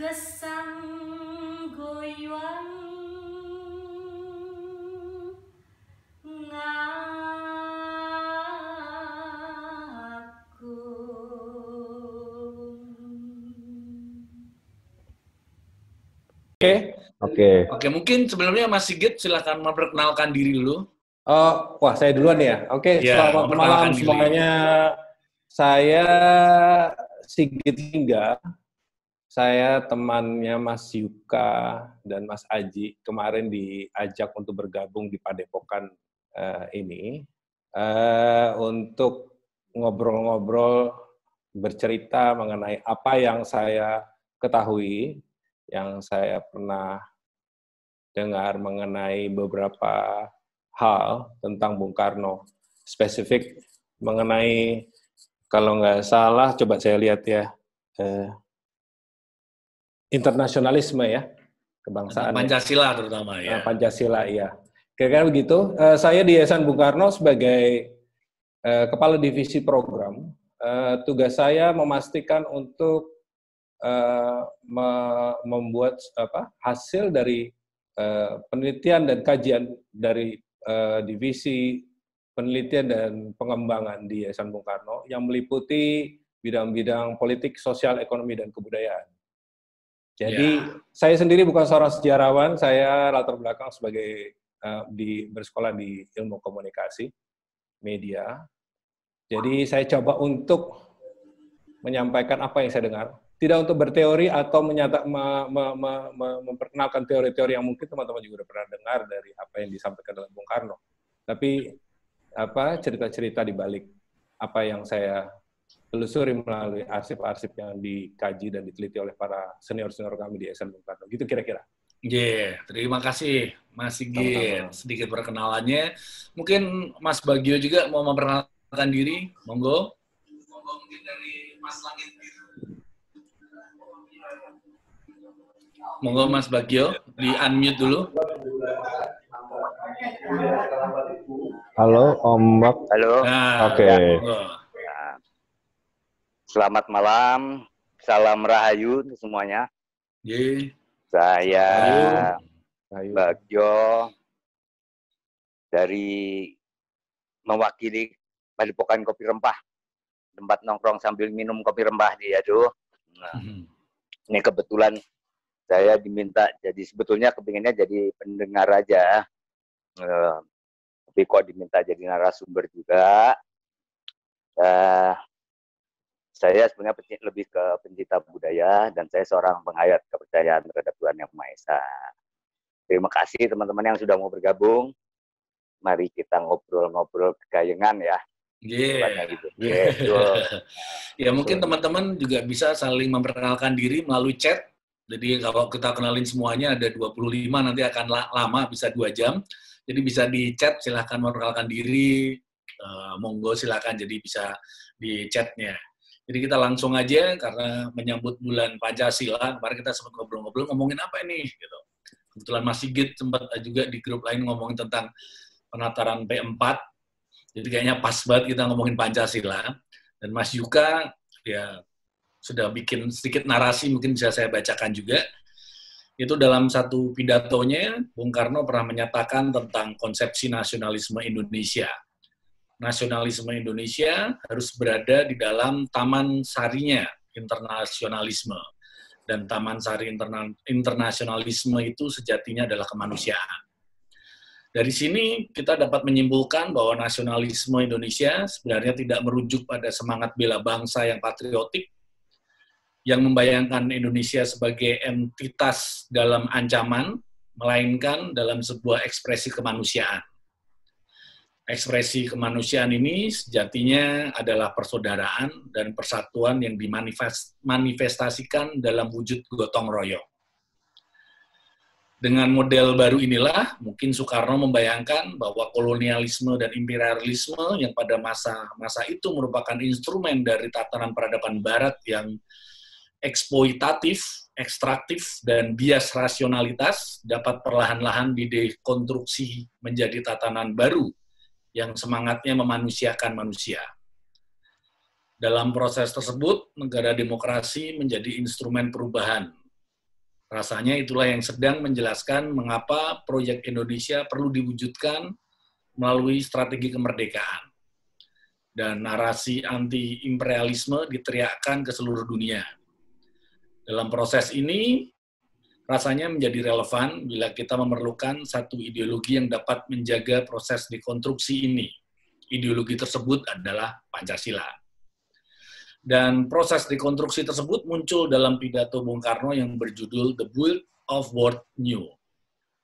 gesang goyang Oke, mungkin sebelumnya Mas Sigit silakan memperkenalkan diri dulu. Wah, saya duluan ya. Oke, Ya, selamat malam semuanya. Saya Sigit Lingga. Saya temannya Mas Yuka dan Mas Aji. Kemarin diajak untuk bergabung di Padepokan ini untuk ngobrol-ngobrol, bercerita mengenai apa yang saya ketahui, yang saya pernah dengar mengenai beberapa hal tentang Bung Karno. Spesifik mengenai, kalau nggak salah, coba saya lihat ya, internasionalisme ya, kebangsaan. Pancasila terutama ya. Pancasila, iya. Kira-kira begitu. Saya di Yayasan Bung Karno sebagai Kepala Divisi Program. Tugas saya memastikan untuk membuat hasil dari penelitian dan kajian dari divisi penelitian dan pengembangan di Yayasan Bung Karno yang meliputi bidang-bidang politik, sosial, ekonomi, dan kebudayaan. Jadi saya sendiri bukan seorang sejarawan, saya latar belakang sebagai bersekolah di ilmu komunikasi, media. Jadi saya coba untuk menyampaikan apa yang saya dengar. Tidak untuk berteori atau memperkenalkan teori-teori yang mungkin teman-teman juga sudah pernah dengar dari apa yang disampaikan oleh Bung Karno. Tapi cerita-cerita di balik apa yang saya telusuri melalui arsip-arsip yang dikaji dan diteliti oleh para senior-senior kami di Yayasan Bung Karno. Gitu kira-kira. Terima kasih Mas Sigit. Sedikit perkenalannya. Mungkin Mas Bagio juga mau memperkenalkan diri. Monggo. Mungkin dari Mas Langit. Monggo Mas Bagio, di-unmute dulu. Halo Om Bab. Halo. Oke. Selamat malam, salam rahayu untuk semuanya. Saya Bagio dari mewakili Padepokan Kopi Rempah, tempat nongkrong sambil minum kopi rempah di Yado. Ini kebetulan saya diminta, jadi sebetulnya kepinginnya jadi pendengar aja, tapi kok diminta jadi narasumber juga. Saya sebenarnya lebih ke pencinta budaya dan saya seorang penghayat kepercayaan terhadap Tuhan Yang Maha Esa. Terima kasih teman-teman yang sudah mau bergabung. Mari kita ngobrol-ngobrol kegayengan ya. Ya mungkin teman-teman juga bisa saling memperkenalkan diri melalui chat. Jadi kalau kita kenalin semuanya ada 25, nanti akan lama, bisa 2 jam. Jadi bisa di chat, silahkan memperkenalkan diri, monggo silahkan, jadi bisa di chatnya. Jadi kita langsung aja, karena menyambut bulan Pancasila, kemarin kita sempat ngobrol-ngobrol, ngomongin apa ini? Gitu. Kebetulan Mas Sigit sempat juga di grup lain ngomongin tentang penataran P4, jadi kayaknya pas banget kita ngomongin Pancasila. Dan Mas Yuka, ya sudah bikin sedikit narasi, mungkin bisa saya bacakan juga. Itu dalam satu pidatonya, Bung Karno pernah menyatakan tentang konsepsi nasionalisme Indonesia. Nasionalisme Indonesia harus berada di dalam taman sarinya internasionalisme. Dan taman sari internasionalisme itu sejatinya adalah kemanusiaan. Dari sini kita dapat menyimpulkan bahwa nasionalisme Indonesia sebenarnya tidak merujuk pada semangat bela bangsa yang patriotik, yang membayangkan Indonesia sebagai entitas dalam ancaman, melainkan dalam sebuah ekspresi kemanusiaan. Ekspresi kemanusiaan ini sejatinya adalah persaudaraan dan persatuan yang dimanifestasikan dalam wujud gotong royong. Dengan model baru inilah, mungkin Soekarno membayangkan bahwa kolonialisme dan imperialisme yang pada masa itu merupakan instrumen dari tatanan peradaban Barat yang eksploitatif, ekstraktif, dan bias rasionalitas dapat perlahan-lahan didekonstruksi menjadi tatanan baru yang semangatnya memanusiakan manusia. Dalam proses tersebut, negara demokrasi menjadi instrumen perubahan Rasanya itulah yang sedang menjelaskan mengapa proyek Indonesia perlu diwujudkan melalui strategi kemerdekaan. Dan narasi anti-imperialisme diteriakkan ke seluruh dunia. Dalam proses ini, rasanya menjadi relevan bila kita memerlukan satu ideologi yang dapat menjaga proses dekonstruksi ini. Ideologi tersebut adalah Pancasila. Dan proses dekonstruksi tersebut muncul dalam pidato Bung Karno yang berjudul The Build of World New.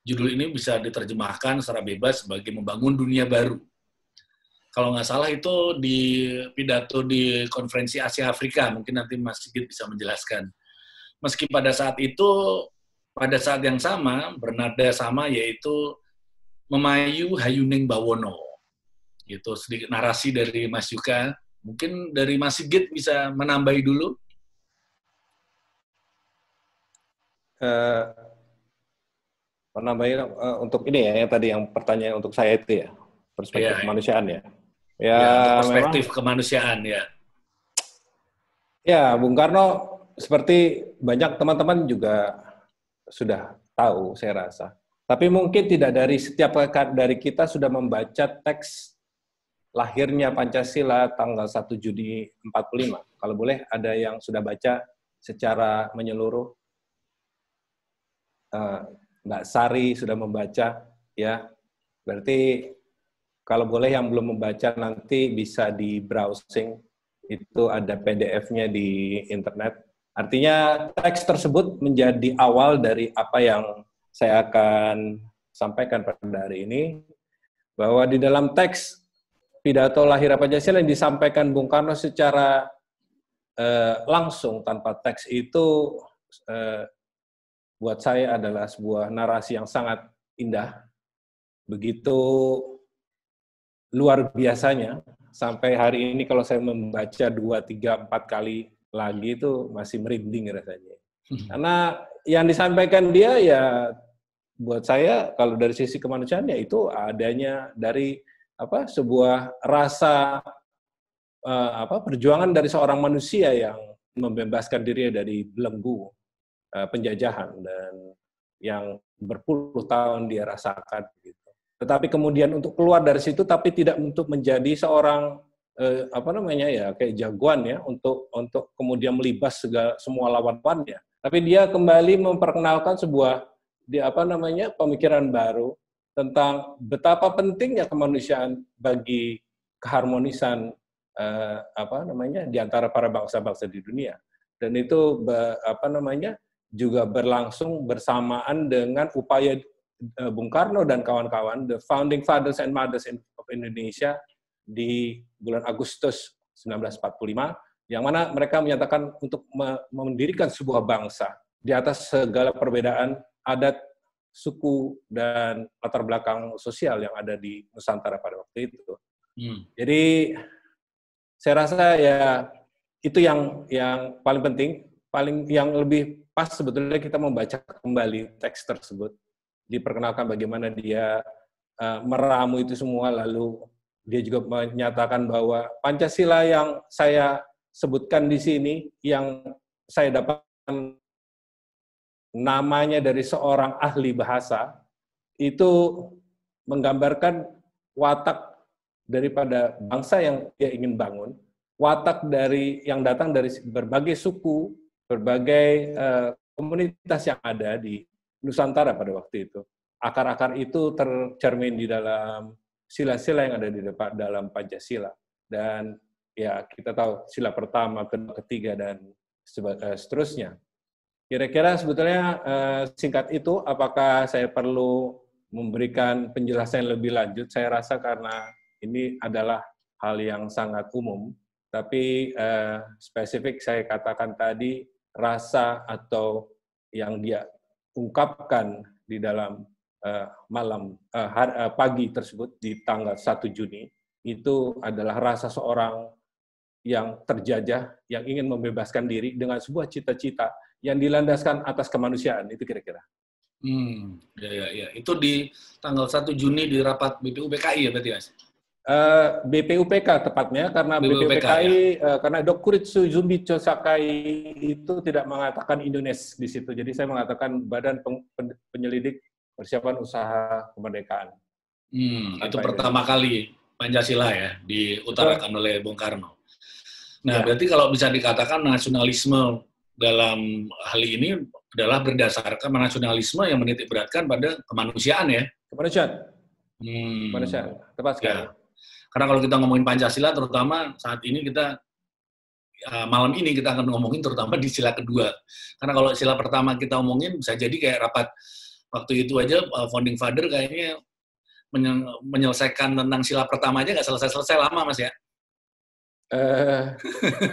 Judul ini bisa diterjemahkan secara bebas sebagai membangun dunia baru. Kalau nggak salah itu di pidato di konferensi Asia Afrika, mungkin nanti Mas Sigit bisa menjelaskan. Meski pada saat itu, pada saat yang sama, bernada sama, yaitu Memayu Hayuning Bawono. Itu sedikit narasi dari Mas Yuka. Mungkin dari Mas Sigit bisa menambahi dulu. Menambahi untuk ini ya, yang tadi yang pertanyaan untuk saya itu ya, perspektif kemanusiaan ya. Ya, perspektif memang, kemanusiaan ya. Ya, Bung Karno seperti banyak teman-teman juga sudah tahu, saya rasa. Tapi mungkin tidak dari setiap dari kita sudah membaca teks lahirnya Pancasila tanggal 1 Juni 45. Kalau boleh, ada yang sudah baca secara menyeluruh. Mbak Sari sudah membaca, ya. Berarti kalau boleh yang belum membaca nanti bisa di browsing. Itu ada PDF-nya di internet. Artinya teks tersebut menjadi awal dari apa yang saya akan sampaikan pada hari ini. Bahwa di dalam teks pidato lahir Pancasila yang disampaikan Bung Karno secara langsung tanpa teks itu buat saya adalah sebuah narasi yang sangat indah, begitu luar biasanya. Sampai hari ini kalau saya membaca 2, 3, 4 kali lagi itu masih merinding rasanya. Karena yang disampaikan dia ya buat saya kalau dari sisi kemanusiaan ya itu adanya dari sebuah rasa perjuangan dari seorang manusia yang membebaskan dirinya dari belenggu penjajahan dan yang berpuluh tahun dia rasakan gitu. Tetapi kemudian untuk keluar dari situ tapi tidak untuk menjadi seorang kayak jagoan ya untuk kemudian melibas semua lawan-lawannya. Tapi dia kembali memperkenalkan sebuah pemikiran baru tentang betapa pentingnya kemanusiaan bagi keharmonisan di antara para bangsa-bangsa di dunia. Dan itu juga berlangsung bersamaan dengan upaya Bung Karno dan kawan-kawan, the founding fathers and mothers of Indonesia di bulan Agustus 1945, yang mana mereka menyatakan untuk mendirikan sebuah bangsa di atas segala perbedaan adat, suku, dan latar belakang sosial yang ada di Nusantara pada waktu itu. Jadi, saya rasa ya itu yang paling penting, yang lebih pas sebetulnya kita membaca kembali teks tersebut, diperkenalkan bagaimana dia meramu itu semua, lalu dia juga menyatakan bahwa Pancasila yang saya sebutkan di sini, yang saya dapatkan namanya dari seorang ahli bahasa, itu menggambarkan watak daripada bangsa yang dia ingin bangun, watak yang datang dari berbagai suku, berbagai komunitas yang ada di Nusantara pada waktu itu. Akar-akar itu tercermin di dalam sila-sila yang ada di dalam Pancasila. Dan ya kita tahu sila pertama, kedua, ketiga, dan seterusnya. Kira-kira sebetulnya singkat itu, apakah saya perlu memberikan penjelasan yang lebih lanjut? Saya rasa karena ini adalah hal yang sangat umum, tapi spesifik saya katakan tadi, rasa atau yang dia ungkapkan di dalam pagi tersebut di tanggal 1 Juni, itu adalah rasa seorang yang terjajah, yang ingin membebaskan diri dengan sebuah cita-cita yang dilandaskan atas kemanusiaan, itu kira-kira. Ya. Itu di tanggal 1 Juni di rapat BPUPKI ya berarti, Mas? BPUPK tepatnya, karena BPUPK, BPUPKI karena Dokuritsu Zumbicho Sakai itu tidak mengatakan Indonesia di situ, jadi saya mengatakan Badan Penyelidik Persiapan Usaha Kemerdekaan. Itu pertama kali Pancasila ya diutarakan oleh Bung Karno. Nah, berarti kalau bisa dikatakan nasionalisme dalam hal ini adalah berdasarkan nasionalisme yang menitik beratkan pada kemanusiaan ya. Kemanusiaan. Kemanusiaan, tepat sekali. Ya. Karena kalau kita ngomongin Pancasila, terutama saat ini kita, malam ini kita akan ngomongin terutama di sila kedua. Karena kalau sila pertama kita omongin, bisa jadi kayak rapat waktu itu aja, Founding Father kayaknya menyelesaikan tentang sila pertama aja nggak selesai-selesai lama, Mas ya?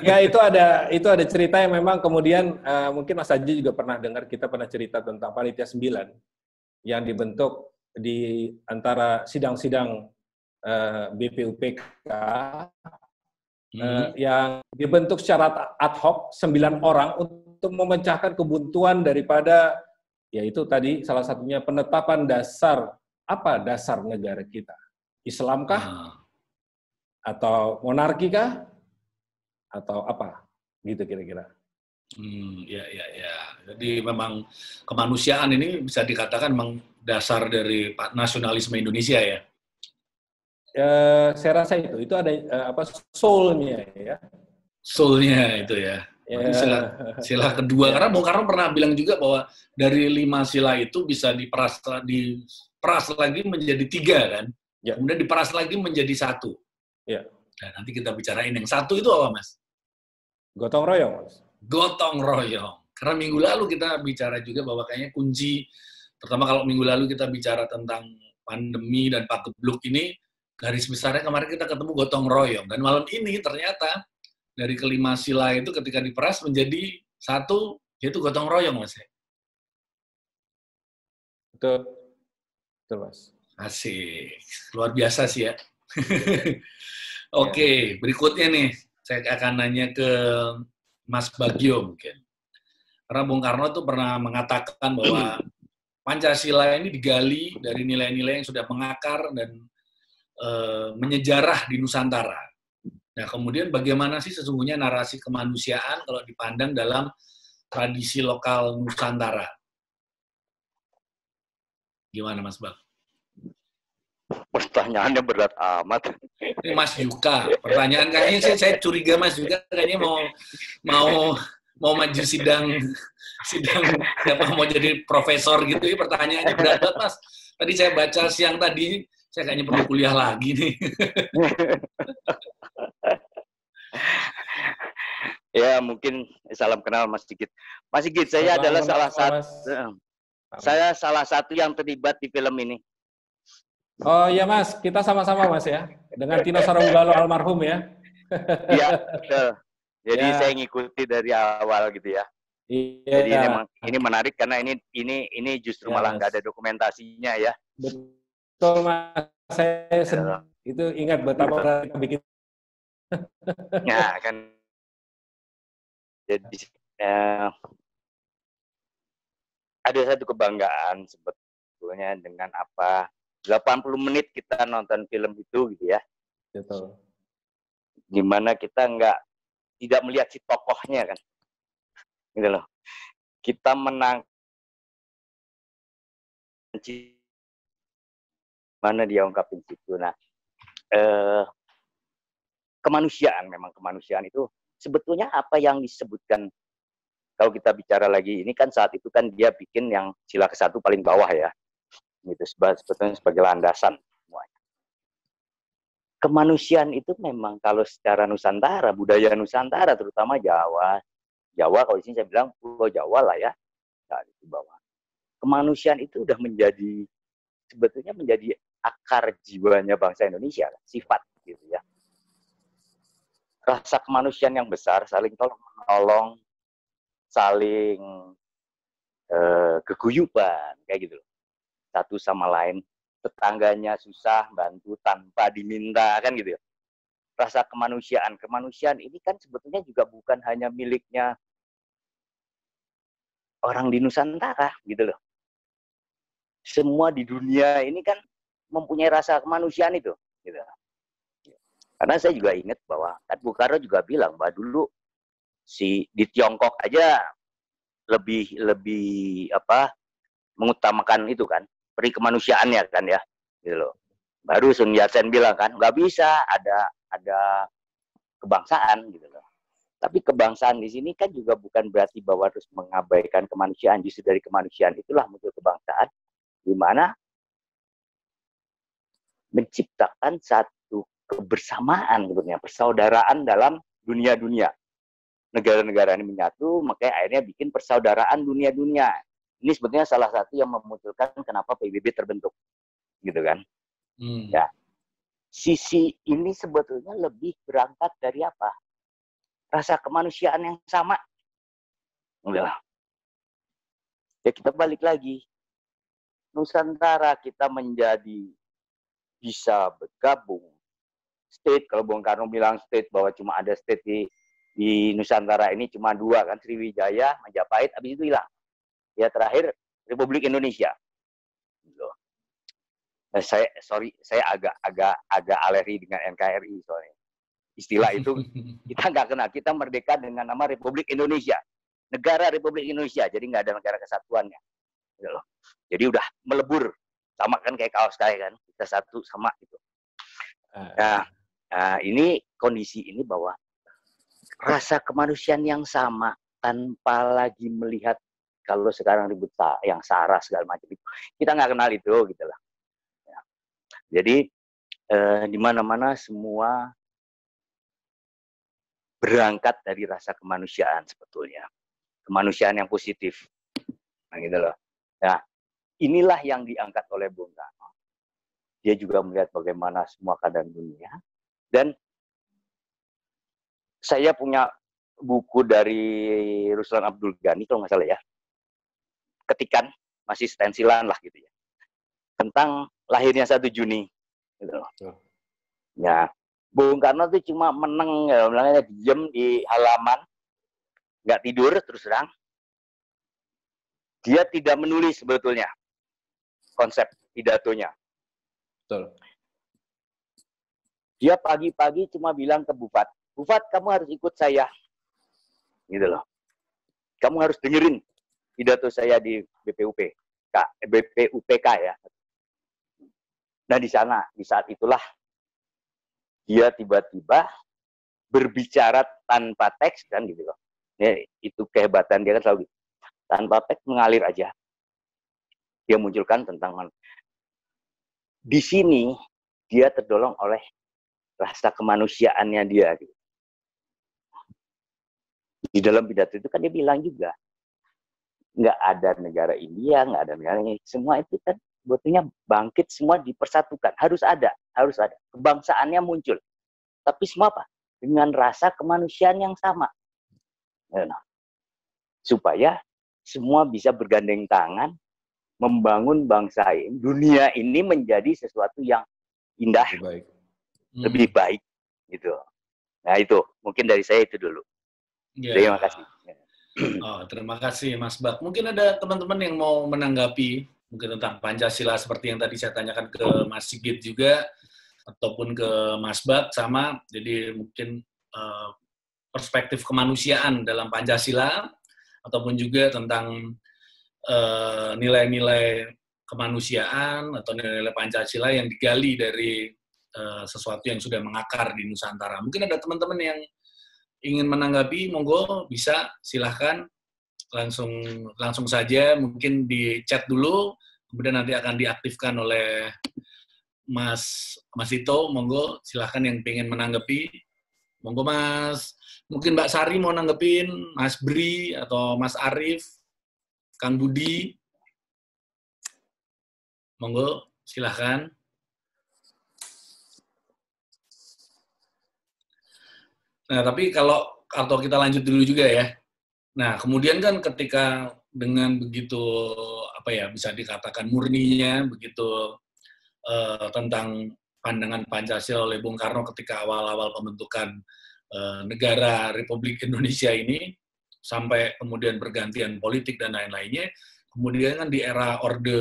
Ya itu ada cerita yang memang kemudian mungkin Mas Haji juga pernah dengar, kita pernah cerita tentang Panitia 9 yang dibentuk di antara sidang-sidang BPUPK yang dibentuk secara ad hoc 9 orang untuk memecahkan kebuntuan daripada, yaitu tadi salah satunya penetapan dasar, apa dasar negara kita? Islamkah? Atau monarki kah? Atau apa? Gitu kira-kira. Ya. Jadi memang kemanusiaan ini bisa dikatakan memang dasar dari nasionalisme Indonesia ya. Saya rasa itu ada soul-nya ya. Soul-nya itu ya. Sila kedua, karena Bung Karno pernah bilang juga bahwa dari 5 sila itu bisa diperas lagi menjadi 3 kan, kemudian diperas lagi menjadi 1. Ya. Nah, nanti kita bicarain yang 1 itu apa, Mas? Gotong royong, Mas. Gotong royong. Karena minggu lalu kita bicara juga bahwa kayaknya kunci, terutama kalau minggu lalu kita bicara tentang pandemi dan pagebluk ini, garis besarnya kemarin kita ketemu gotong royong. Dan malam ini ternyata dari ke-5 sila itu ketika diperas menjadi 1, yaitu gotong royong, Mas. Betul, Mas. Asik. Luar biasa sih ya. Oke, berikutnya nih, saya akan nanya ke Mas Bagio mungkin. Karena Bung Karno tuh pernah mengatakan bahwa Pancasila ini digali dari nilai-nilai yang sudah mengakar dan menyejarah di Nusantara. Nah, kemudian bagaimana sih sesungguhnya narasi kemanusiaan kalau dipandang dalam tradisi lokal Nusantara? Gimana, Mas Bang? Pertanyaannya berat amat. Ini Mas Yuka, pertanyaan kayaknya saya curiga Mas Yuka kayaknya mau maju sidang siapa mau jadi profesor gitu ya, pertanyaannya berat banget, Mas. Tadi saya baca siang tadi, saya kayaknya perlu kuliah lagi nih. Ya, mungkin salam kenal Mas Sigit. Mas Sigit, saya adalah salah satu yang terlibat di film ini. Oh iya Mas, kita sama-sama Mas ya, dengan Tino Sarunggalo almarhum ya. Iya, betul. Jadi saya ngikuti dari awal gitu ya. Iya. Jadi ini menarik karena ini justru malah nggak ada dokumentasinya ya. Betul Mas, saya itu ingat betapa kita bikin. Ya kan. Jadi ada satu kebanggaan sebetulnya dengan apa 80 menit kita nonton film itu gitu ya. Betul. Gimana kita tidak melihat si tokohnya kan. Gitu loh. Kita menang mana dia ungkapin situ. Nah, kemanusiaan itu sebetulnya apa yang disebutkan kalau kita bicara lagi ini kan saat itu kan dia bikin yang sila ke-1 paling bawah ya. Gitu sebetulnya sebagai landasan semuanya. Kemanusiaan itu memang kalau secara Nusantara, budaya Nusantara terutama Jawa kalau di sini saya bilang Pulau Jawa lah ya, saat itu bawah. Kemanusiaan itu udah sebetulnya menjadi akar jiwanya bangsa Indonesia, sifat gitu ya. Rasa kemanusiaan yang besar, saling tolong-menolong, saling geguyuban kayak gitu loh. Satu sama lain, tetangganya susah bantu tanpa diminta kan gitu ya. Rasa kemanusiaan ini kan sebetulnya juga bukan hanya miliknya orang di Nusantara gitu loh. Semua di dunia ini kan mempunyai rasa kemanusiaan itu gitu. Karena saya juga ingat bahwa kan Bung Karno juga bilang bahwa dulu di Tiongkok aja lebih mengutamakan itu kan, peri kemanusiaannya kan ya, gitu loh. Baru Sun Yat-sen bilang kan, nggak bisa ada kebangsaan gitu loh. Tapi kebangsaan di sini kan juga bukan berarti bahwa harus mengabaikan kemanusiaan. Justru dari kemanusiaan itulah muncul kebangsaan, di mana menciptakan satu kebersamaan sebetulnya, persaudaraan dalam dunia-dunia. Negara-negara ini menyatu, makanya akhirnya bikin persaudaraan dunia-dunia. Ini sebetulnya salah satu yang memunculkan kenapa PBB terbentuk, gitu kan? Ya, sisi ini sebetulnya lebih berangkat dari apa? Rasa kemanusiaan yang sama. Udah. Ya kita balik lagi. Nusantara kita menjadi bisa bergabung. State, kalau Bung Karno bilang state, bahwa cuma ada state di Nusantara ini cuma 2 kan, Sriwijaya, Majapahit, habis itu hilang. Ya terakhir Republik Indonesia. Nah, saya agak alergi dengan NKRI soalnya. Istilah itu kita nggak kenal. Kita merdeka dengan nama Republik Indonesia, negara Republik Indonesia. Jadi nggak ada negara kesatuannya. Jadi udah melebur, sama kan kayak kaos kayak kan, kita satu sama gitu. Nah, ini kondisi ini bahwa rasa kemanusiaan yang sama tanpa lagi melihat kalau sekarang ribut yang SARA segala macam itu, kita nggak kenal itu gitu lah. Ya. Jadi di mana-mana semua berangkat dari rasa kemanusiaan sebetulnya, kemanusiaan yang positif, nah gitu loh. Nah, inilah yang diangkat oleh Bung Karno. Dia juga melihat bagaimana semua keadaan dunia. Dan saya punya buku dari Ruslan Abdul Ghani, kalau nggak salah ya. Ketikan, masih stensilan lah gitu ya. Tentang lahirnya 1 Juni. Gitu loh. Ya, Bung Karno itu cuma meneng, ya, diem di halaman, nggak tidur terus terang. Dia tidak menulis sebetulnya konsep pidatonya. Betul. Dia pagi-pagi cuma bilang ke Bufat, Bufat kamu harus ikut saya, gitu loh. Kamu harus dengerin pidato saya di BPUPK ya. Nah di sana, di saat itulah dia tiba-tiba berbicara tanpa teks kan gitu loh. Ya, itu kehebatan dia kan selalu gitu. Tanpa teks mengalir aja. Dia munculkan tentang di sini dia terdorong oleh rasa kemanusiaannya dia. Gitu. Di dalam pidato itu kan dia bilang juga, nggak ada negara India, nggak ada negara ini. Semua itu kan sebetulnya bangkit, semua dipersatukan. Harus ada. Kebangsaannya muncul. Tapi semua apa? Dengan rasa kemanusiaan yang sama. Nah, supaya semua bisa bergandeng tangan, membangun bangsa ini, dunia ini menjadi sesuatu yang indah, lebih baik, gitu. Nah itu, mungkin dari saya itu dulu. Ya. Terima kasih. Oh, terima kasih Mas Bak. Mungkin ada teman-teman yang mau menanggapi mungkin tentang Pancasila seperti yang tadi saya tanyakan ke Mas Sigit juga, ataupun ke Mas Bak sama. Jadi mungkin perspektif kemanusiaan dalam Pancasila, ataupun juga tentang nilai-nilai kemanusiaan atau nilai-nilai Pancasila yang digali dari sesuatu yang sudah mengakar di Nusantara. Mungkin ada teman-teman yang ingin menanggapi, monggo bisa silahkan langsung saja, mungkin di chat dulu, kemudian nanti akan diaktifkan oleh Mas Ito, monggo silahkan yang pengen menanggapi, monggo Mas. Mungkin Mbak Sari mau nanggepin, Mas Bri atau Mas Arif, Kang Budi, monggo silahkan. Nah, tapi kalau kita lanjut dulu juga ya. Nah, kemudian kan ketika dengan begitu bisa dikatakan murninya begitu tentang pandangan Pancasila oleh Bung Karno ketika awal-awal pembentukan negara Republik Indonesia ini sampai kemudian pergantian politik dan lain-lainnya, kemudian kan di era Orde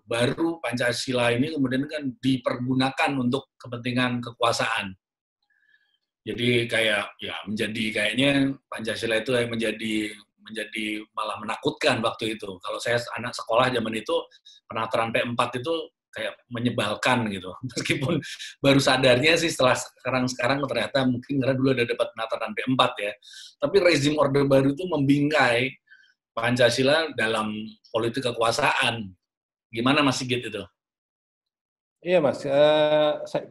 Baru Pancasila ini kemudian kan dipergunakan untuk kepentingan kekuasaan. Jadi kayak ya menjadi kayaknya Pancasila itu yang menjadi malah menakutkan waktu itu. Kalau saya anak sekolah zaman itu penataran P4 itu kayak menyebalkan gitu. Meskipun baru sadarnya sih setelah sekarang ternyata mungkin karena dulu ada dapat penataran P4 ya. Tapi rezim Orde Baru itu membingkai Pancasila dalam politik kekuasaan. Gimana Mas Sigit itu? Iya Mas,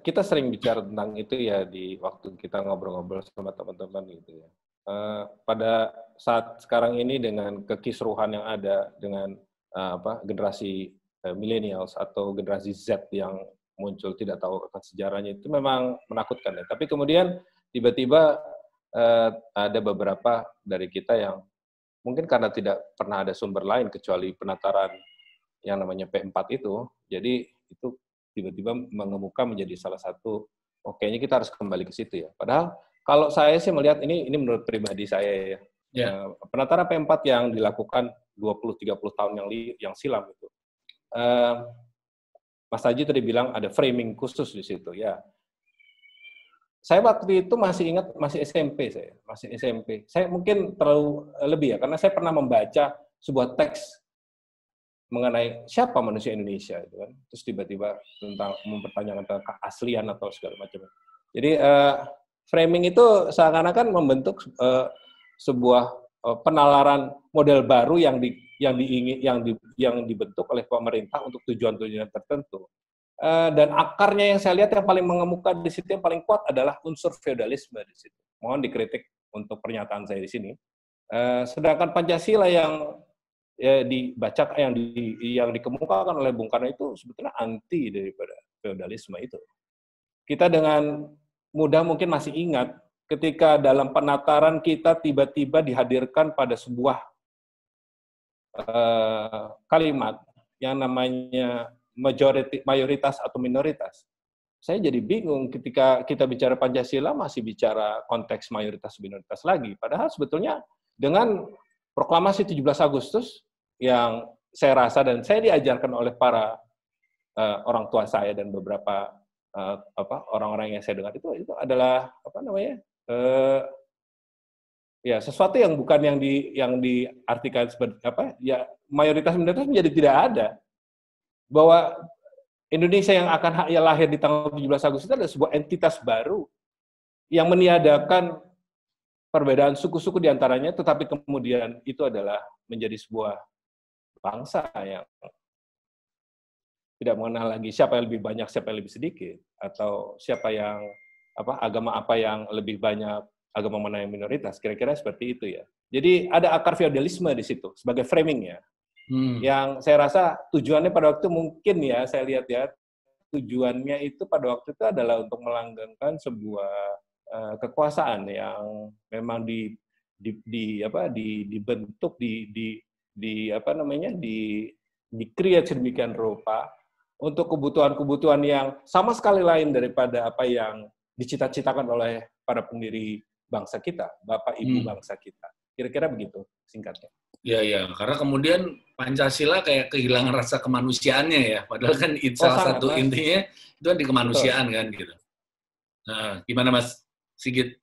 kita sering bicara tentang itu ya di waktu kita ngobrol-ngobrol sama teman-teman gitu ya. Pada saat sekarang ini dengan kekisruhan yang ada dengan generasi millennials atau generasi Z yang muncul tidak tahu akan sejarahnya itu memang menakutkan ya. Tapi kemudian tiba-tiba ada beberapa dari kita yang mungkin karena tidak pernah ada sumber lain kecuali penataran yang namanya P4 itu, jadi itu tiba-tiba mengemuka menjadi salah satu, kayaknya kita harus kembali ke situ ya. Padahal kalau saya sih melihat ini menurut pribadi saya ya, penataran P4 yang dilakukan 20-30 tahun yang silam itu, Mas Haji tadi bilang ada framing khusus di situ ya. Saya waktu itu masih ingat, masih SMP. Saya mungkin terlalu lebih ya, karena saya pernah membaca sebuah teks mengenai siapa manusia Indonesia itu kan, terus tiba-tiba tentang mempertanyakan tentang keaslian atau segala macam. Jadi framing itu seakan-akan membentuk sebuah penalaran model baru yang dibentuk oleh pemerintah untuk tujuan-tujuan tertentu. Dan akarnya yang saya lihat yang paling mengemuka di situ, yang paling kuat adalah unsur feodalisme di situ. Mohon dikritik untuk pernyataan saya di sini. Sedangkan Pancasila yang dibaca yang dikemukakan oleh Bung Karno itu sebetulnya anti daripada feodalisme itu. Kita dengan mudah mungkin masih ingat ketika dalam penataran kita tiba-tiba dihadirkan pada sebuah kalimat yang namanya mayoritas atau minoritas. Saya jadi bingung ketika kita bicara Pancasila masih bicara konteks mayoritas minoritas lagi. Padahal sebetulnya dengan proklamasi 17 Agustus yang saya rasa dan saya diajarkan oleh para orang tua saya dan beberapa orang-orang yang saya dengar itu adalah ya sesuatu yang bukan yang diartikan seperti ya mayoritas minoritas menjadi tidak ada, bahwa Indonesia yang akan lahir di tanggal 17 Agustus itu adalah sebuah entitas baru yang meniadakan perbedaan suku-suku di antaranya, tetapi kemudian itu adalah menjadi sebuah bangsa yang tidak mengenal lagi siapa yang lebih banyak, siapa yang lebih sedikit, atau siapa yang agama apa yang lebih banyak, agama mana yang minoritas, kira-kira seperti itu ya. Jadi ada akar feodalisme di situ sebagai framingnya, yang saya rasa tujuannya pada waktu mungkin ya saya lihat ya tujuannya itu pada waktu itu adalah untuk melanggengkan sebuah kekuasaan yang memang dibentuk di-create sedemikian rupa untuk kebutuhan-kebutuhan yang sama sekali lain daripada apa yang dicita-citakan oleh para pendiri bangsa kita, Bapak Ibu bangsa kita. Kira-kira begitu singkatnya. Ya, karena kemudian Pancasila kayak kehilangan rasa kemanusiaannya ya, padahal kan salah satu intinya itu kan di kemanusiaan kan gitu. Nah, gimana Mas Sigit?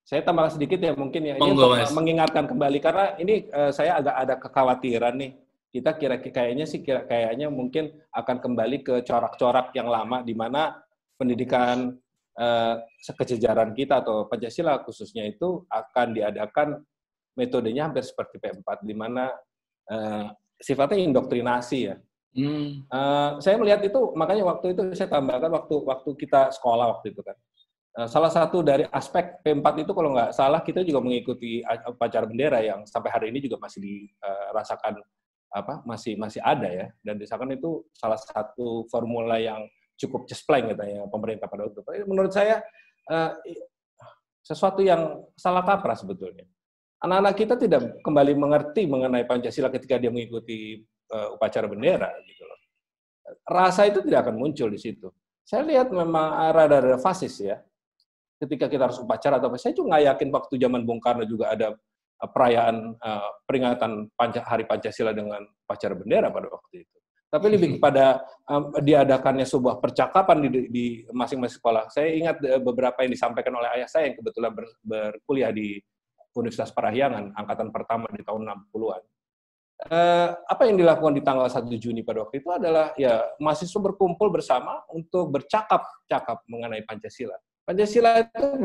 Saya tambah sedikit ya mungkin ya, ini untuk mengingatkan kembali karena ini saya agak ada kekhawatiran nih. Kita kayaknya mungkin akan kembali ke corak-corak yang lama di mana pendidikan sekejejaran kita atau Pancasila khususnya itu akan diadakan metodenya hampir seperti P4 di mana sifatnya indoktrinasi ya. Saya melihat itu, makanya waktu itu saya tambahkan waktu kita sekolah waktu itu kan. Salah satu dari aspek P4 itu kalau nggak salah kita juga mengikuti upacara bendera yang sampai hari ini juga masih dirasakan masih ada ya, dan misalkan itu salah satu formula yang cukup cespleng katanya pemerintah pada waktu itu. Menurut saya sesuatu yang salah kaprah sebetulnya. Anak-anak kita tidak kembali mengerti mengenai Pancasila ketika dia mengikuti upacara bendera gitu loh. Rasa itu tidak akan muncul di situ. Saya lihat memang rada-rada fasis ya. Ketika kita harus upacara atau apa, saya juga nggak yakin waktu zaman Bung Karno juga ada perayaan peringatan Hari Pancasila dengan upacara bendera pada waktu itu. tapi lebih kepada diadakannya sebuah percakapan di masing-masing sekolah. Saya ingat beberapa yang disampaikan oleh ayah saya yang kebetulan berkuliah di Universitas Parahyangan, angkatan pertama di tahun 60-an. Apa yang dilakukan di tanggal 1 Juni pada waktu itu adalah ya mahasiswa berkumpul bersama untuk bercakap-cakap mengenai Pancasila. Pancasila itu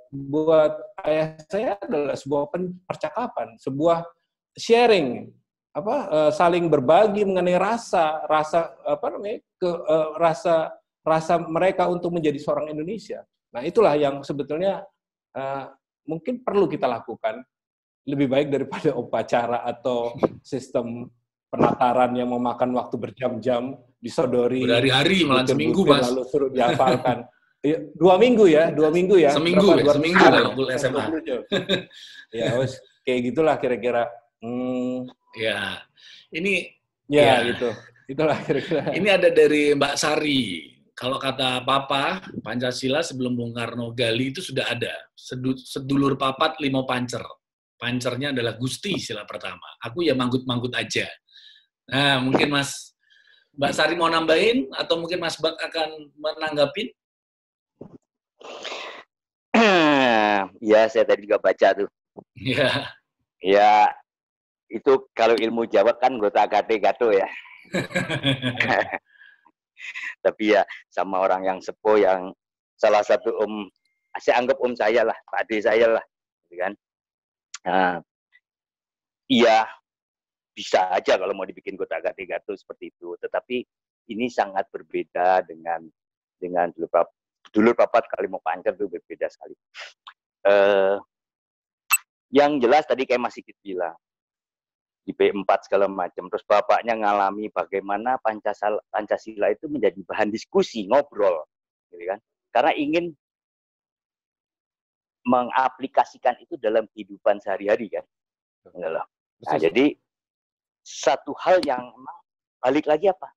buat ayah saya adalah sebuah percakapan, sebuah sharing, saling berbagi mengenai rasa mereka untuk menjadi seorang Indonesia. Nah, itulah yang sebetulnya mungkin perlu kita lakukan lebih baik daripada upacara atau sistem penataran yang memakan waktu berjam-jam, disodori berhari-hari, malah seminggu, Mas. Lalu suruh dihafalkan. 2 minggu ya. Seminggu kalau SMA. Ya, kayak gitulah kira-kira. Ya, ini ya gitu. Itulah kira-kira. Ini ada dari Mbak Sari. Kalau kata Papa, Pancasila sebelum Bung Karno gali itu sudah ada. Sedulur papat limo pancer. Pancernya adalah Gusti sila pertama. Aku ya manggut-manggut aja. Nah, mungkin Mbak Sari mau nambahin atau mungkin Mas Bak akan menanggapin? Ya, saya tadi juga baca tuh. Ya. Ya, itu kalau ilmu Jawa kan gota gate gato ya. Tapi ya sama orang yang sepuh yang salah satu saya anggap saya lah, Pak Ade saya lah, gitu kan. Nah, iya bisa aja kalau mau dibikin gota gate gato seperti itu. Tetapi ini sangat berbeda dengan dulur papat kali mau pancer itu berbeda sekali. Yang jelas tadi kayak Mas Sigit bilang di P4 segala macam, terus bapaknya ngalami bagaimana Pancasila itu menjadi bahan diskusi, ngobrol, gitu kan? Karena ingin mengaplikasikan itu dalam kehidupan sehari-hari kan. Nah, jadi satu hal yang memang balik lagi apa?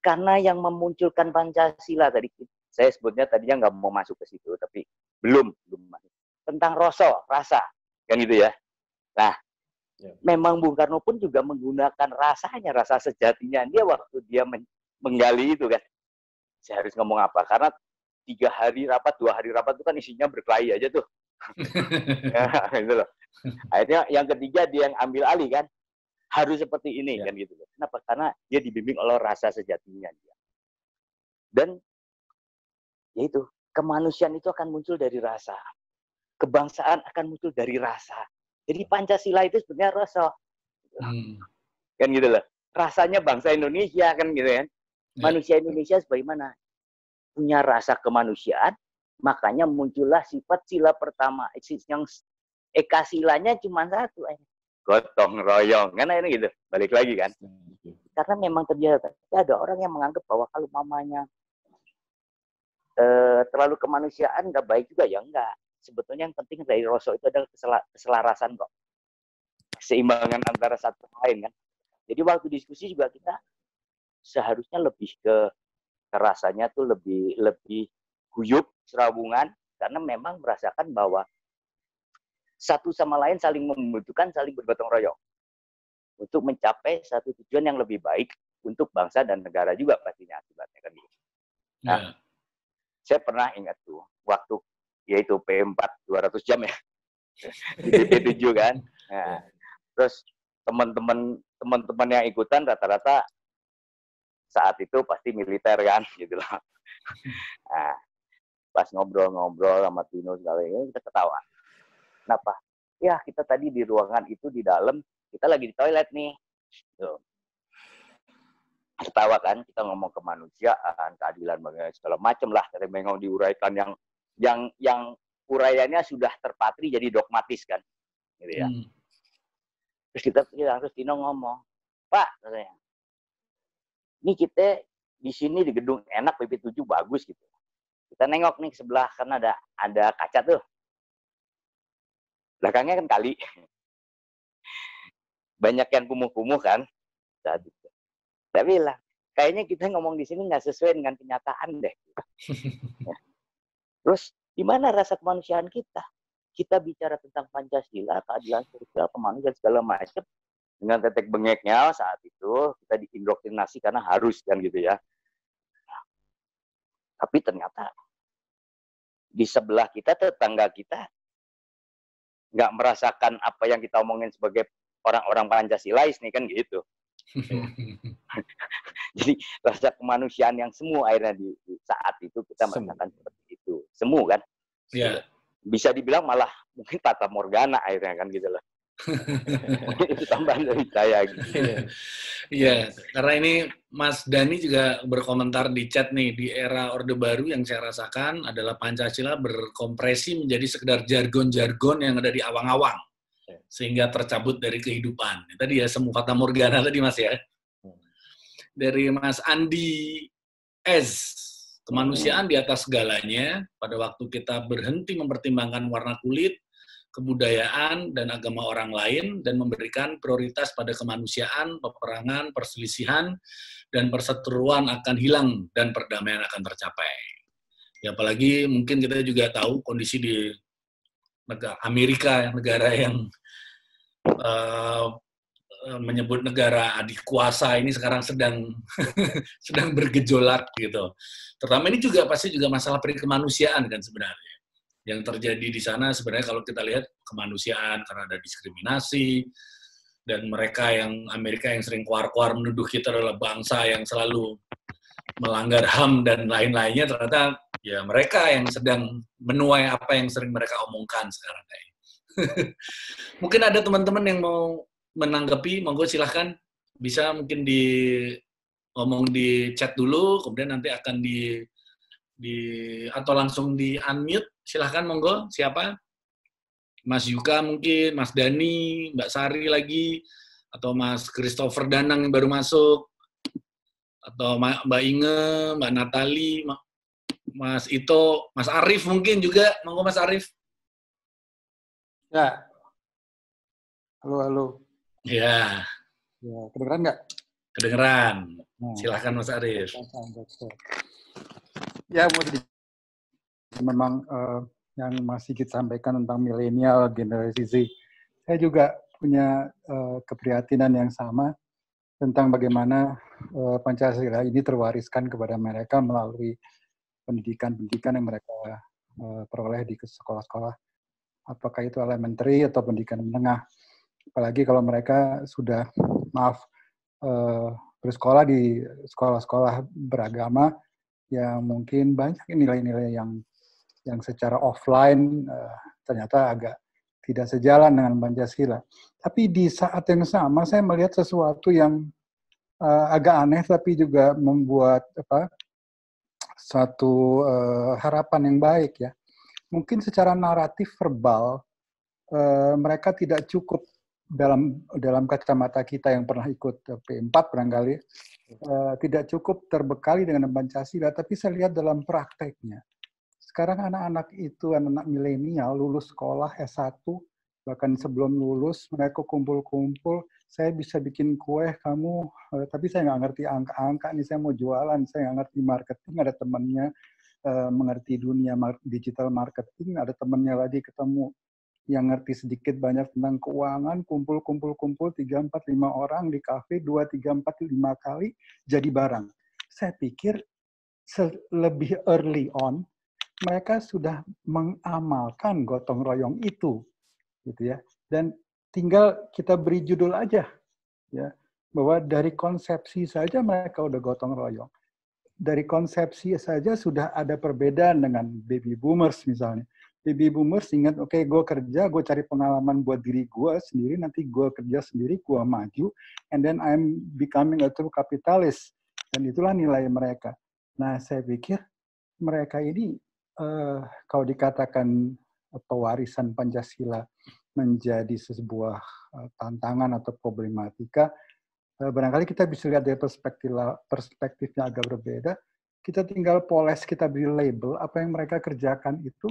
Karena yang memunculkan Pancasila tadi, saya sebutnya tadinya nggak mau masuk ke situ, tapi belum masuk. Tentang rasa, kan gitu ya. Nah, memang Bung Karno pun juga menggunakan rasanya, rasa sejatinya dia waktu dia menggali itu kan. Saya harus ngomong apa? Karena 2 hari rapat itu kan isinya berkelahi aja tuh. Ya, gitu loh. Akhirnya yang ketiga dia yang ambil alih kan. Harus seperti ini kan gitu loh. Kenapa? Karena dia dibimbing oleh rasa sejatinya dia. Dan yaitu kemanusiaan itu akan muncul dari rasa. Kebangsaan akan muncul dari rasa. Jadi Pancasila itu sebenarnya rasa. Kan gitu loh. Rasanya bangsa Indonesia kan gitu kan. Manusia Indonesia sebagaimana punya rasa kemanusiaan, makanya muncullah sifat sila pertama yang eka silanya cuma satu, gotong royong kan ini gitu. Balik lagi kan. Karena memang terjadi ada orang yang menganggap bahwa kalau mamanya terlalu kemanusiaan nggak baik juga ya enggak. Sebetulnya yang penting dari rasa itu adalah keselarasan kok. Keseimbangan antara satu lain kan. Jadi waktu diskusi juga kita seharusnya lebih ke rasanya tuh lebih guyup, serabungan, karena memang merasakan bahwa satu sama lain saling membutuhkan, saling bergotong royong untuk mencapai satu tujuan yang lebih baik untuk bangsa dan negara juga pastinya akibatnya kan gitu. Nah, saya pernah ingat tuh waktu yaitu P4 200 jam ya di BP7 kan. Nah, terus teman-teman yang ikutan rata-rata saat itu pasti militer kan gitu loh. Nah, pas ngobrol-ngobrol sama Tino segala ini kita ketawa. Kenapa? Ya kita tadi di ruangan itu di dalam, kita lagi di toilet nih. Tuh. Ketawa kan, kita ngomong kemanusiaan, keadilan segala macam lah. Kita memang diuraikan yang uraiannya sudah terpatri jadi dogmatis kan, gitu ya. Terus kita harus Tino ngomong, Pak, katanya. Ini kita di sini di gedung enak PP7 bagus gitu. Kita nengok nih ke sebelah karena ada kaca tuh. Belakangnya kan kali. Banyak yang kumuh-kumuh kan. Saya bilang, kayaknya kita ngomong di sini nggak sesuai dengan kenyataan deh. Terus di mana rasa kemanusiaan kita? Kita bicara tentang Pancasila, keadilan sosial, kemanusiaan segala macam. dengan tetek bengeknya saat itu kita diindoktrinasi karena harus kan gitu ya. Tapi ternyata di sebelah kita, tetangga kita nggak merasakan apa yang kita omongin sebagai orang-orang Pancasilais nih kan gitu. Jadi rasa kemanusiaan yang semu akhirnya di saat itu kita merasakan seperti itu. Semu kan? Iya. Bisa dibilang malah mungkin fata morgana akhirnya kan gitu loh. Itu tambahan dari saya gitu. Iya, karena ini Mas Dani juga berkomentar di chat nih, di era Orde Baru yang saya rasakan adalah Pancasila berkompresi menjadi sekedar jargon-jargon yang ada di awang-awang, sehingga tercabut dari kehidupan. Tadi ya, semu fata morgana tadi Mas ya. Dari Mas Andi S, kemanusiaan di atas segalanya, pada waktu kita berhenti mempertimbangkan warna kulit, kebudayaan, dan agama orang lain, dan memberikan prioritas pada kemanusiaan, peperangan, perselisihan, dan perseteruan akan hilang, dan perdamaian akan tercapai. Ya, apalagi mungkin kita juga tahu kondisi di Amerika, negara yang menyebut negara adik kuasa ini sekarang sedang sedang bergejolak gitu. Terutama ini juga pasti juga masalah kemanusiaan kan sebenarnya. Yang terjadi di sana sebenarnya kalau kita lihat kemanusiaan karena ada diskriminasi, dan mereka yang Amerika yang sering keluar-keluar menuduh kita adalah bangsa yang selalu melanggar HAM dan lain-lainnya, ternyata ya mereka yang sedang menuai apa yang sering mereka omongkan sekarang. Mungkin ada teman-teman yang mau menanggapi, monggo silahkan, bisa mungkin ngomong di chat dulu, kemudian nanti akan atau langsung di unmute, silahkan monggo, siapa? Mas Yuka mungkin, Mas Dani, Mbak Sari lagi, atau Mas Christopher Danang yang baru masuk, atau Mbak Inge, Mbak Natali, Mas Ito, Mas Arif mungkin juga, monggo Mas Arif. Ya, halo. Ya. Ya, kedengeran nggak? Kedengeran. Silahkan Mas Arif. Ya, memang yang Mas Sigit sampaikan tentang milenial, generasi Z. Saya juga punya keprihatinan yang sama tentang bagaimana Pancasila ini terwariskan kepada mereka melalui pendidikan-pendidikan yang mereka peroleh di sekolah-sekolah. Apakah itu elementary atau pendidikan menengah. Apalagi kalau mereka sudah, bersekolah di sekolah-sekolah beragama yang mungkin banyak nilai-nilai yang secara offline ternyata agak tidak sejalan dengan Pancasila. Tapi di saat yang sama saya melihat sesuatu yang agak aneh tapi juga membuat suatu harapan yang baik ya. Mungkin secara naratif verbal mereka tidak cukup dalam kacamata kita yang pernah ikut P4 barangkali tidak cukup terbekali dengan Pancasila, tapi saya lihat dalam prakteknya. Sekarang anak-anak itu, anak-anak milenial lulus sekolah S1, bahkan sebelum lulus mereka kumpul-kumpul, saya bisa bikin kue, kamu, tapi saya nggak ngerti angka-angka, nih saya mau jualan, saya nggak ngerti marketing, ada temannya mengerti dunia digital marketing, ada temannya lagi ketemu yang ngerti sedikit banyak tentang keuangan, kumpul-kumpul 3, 4, 5 orang di kafe, 2, 3, 4, 5 kali jadi barang. Saya pikir lebih early on, mereka sudah mengamalkan gotong royong itu, gitu ya. Dan tinggal kita beri judul aja, ya, bahwa dari konsepsi saja mereka udah gotong royong. Dari konsepsi saja sudah ada perbedaan dengan baby boomers misalnya. Baby boomers ingat, oke, gue kerja, gue cari pengalaman buat diri gue sendiri, nanti gue kerja sendiri, gue maju, and then I'm becoming a true capitalist. Dan itulah nilai mereka. Nah, saya pikir mereka ini, kalau dikatakan pewarisan Pancasila menjadi sebuah tantangan atau problematika, barangkali kita bisa lihat dari perspektifnya agak berbeda. Kita tinggal poles, kita beri label, apa yang mereka kerjakan itu,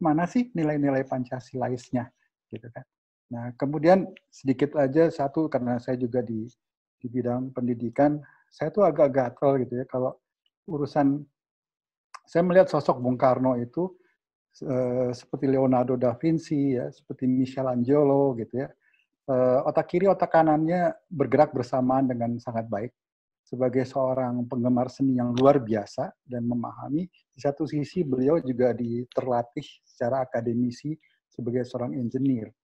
mana sih nilai-nilai Pancasilaisnya, gitu kan. Nah, kemudian sedikit aja satu, karena saya juga di bidang pendidikan, saya tuh agak gatel gitu ya, kalau urusan, saya melihat sosok Bung Karno itu seperti Leonardo da Vinci, ya, seperti Michelangelo gitu ya, otak kiri, otak kanannya bergerak bersamaan dengan sangat baik. Sebagai seorang penggemar seni yang luar biasa dan memahami, di satu sisi beliau juga terlatih secara akademisi sebagai seorang engineer.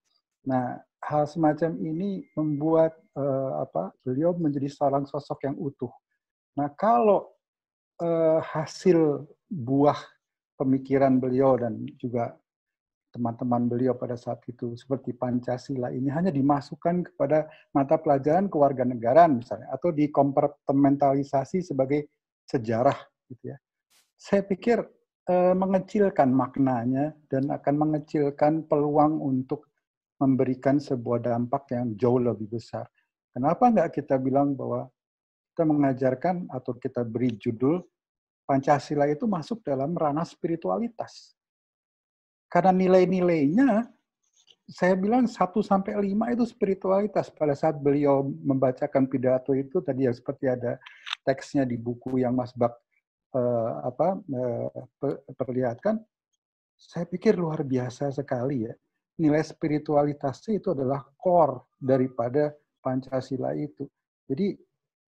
Nah, hal semacam ini membuat beliau menjadi seorang sosok yang utuh. Nah, kalau hasil buah pemikiran beliau dan juga teman-teman beliau pada saat itu seperti Pancasila ini hanya dimasukkan kepada mata pelajaran kewarganegaraan misalnya atau dikompartementalisasi sebagai sejarah gitu ya. Saya pikir mengecilkan maknanya dan akan mengecilkan peluang untuk memberikan sebuah dampak yang jauh lebih besar. Kenapa nggak kita bilang bahwa kita mengajarkan atau kita beri judul Pancasila itu masuk dalam ranah spiritualitas. Karena nilai-nilainya, saya bilang 1-5 itu spiritualitas. Pada saat beliau membacakan pidato itu, tadi yang seperti ada teksnya di buku yang Mas Bak perlihatkan, saya pikir luar biasa sekali ya. Nilai spiritualitasnya itu adalah core daripada Pancasila itu. Jadi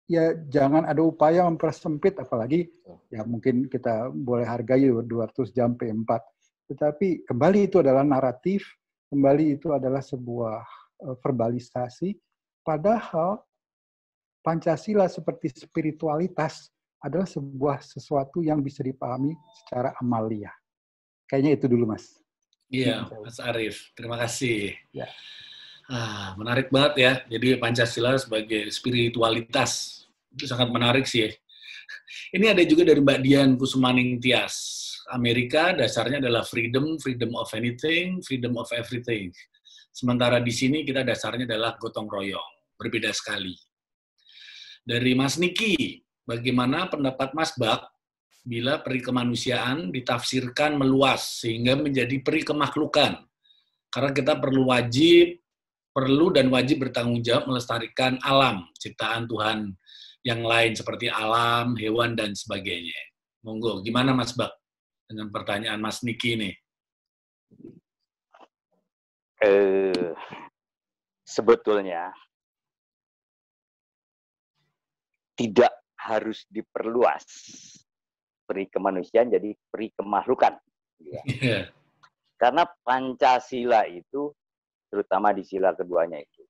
ya jangan ada upaya mempersempit, apalagi ya mungkin kita boleh hargai 200 jam P4. Tetapi kembali itu adalah naratif, kembali itu adalah sebuah verbalisasi, padahal Pancasila seperti spiritualitas adalah sebuah sesuatu yang bisa dipahami secara amalia. Kayaknya itu dulu, Mas. Iya, Mas Arief. Terima kasih. Ya. Menarik banget ya. Jadi Pancasila sebagai spiritualitas. Itu sangat menarik sih. Ini ada juga dari Mbak Dian Kusumaning Tias. Amerika dasarnya adalah freedom of anything, freedom of everything. Sementara di sini kita dasarnya adalah gotong royong. Berbeda sekali. Dari Mas Niki, bagaimana pendapat Mas Bak bila peri kemanusiaan ditafsirkan meluas sehingga menjadi peri kemaklukan? Karena kita perlu dan wajib bertanggung jawab melestarikan alam, ciptaan Tuhan yang lain seperti alam, hewan, dan sebagainya. Monggo, gimana Mas Bak dengan pertanyaan Mas Niki ini? Sebetulnya tidak harus diperluas peri kemanusiaan jadi peri kemakhlukan. Ya. Yeah. Karena Pancasila itu, terutama di sila keduanya itu,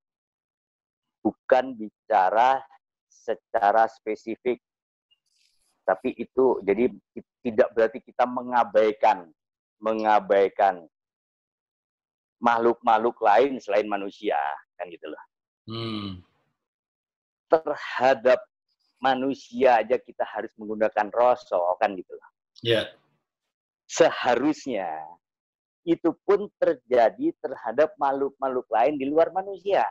bukan bicara secara spesifik, tapi itu jadi tidak berarti kita mengabaikan makhluk-makhluk lain selain manusia, kan gitu loh. Terhadap manusia aja kita harus menggunakan rasa, kan gitu loh. Yeah. Seharusnya itu pun terjadi terhadap makhluk-makhluk lain di luar manusia.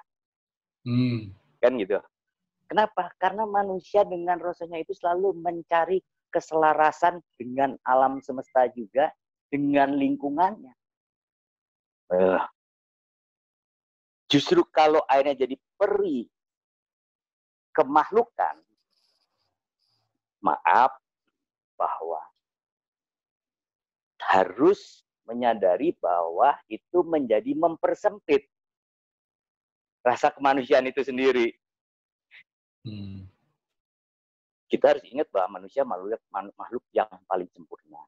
Kan gitu. Kenapa? Karena manusia dengan rasanya itu selalu mencari keselarasan dengan alam semesta juga, dengan lingkungannya. Justru kalau akhirnya jadi peri kemakhlukan, maaf bahwa harus menyadari bahwa itu menjadi mempersempit rasa kemanusiaan itu sendiri. Kita harus ingat bahwa manusia makhluk yang paling sempurna,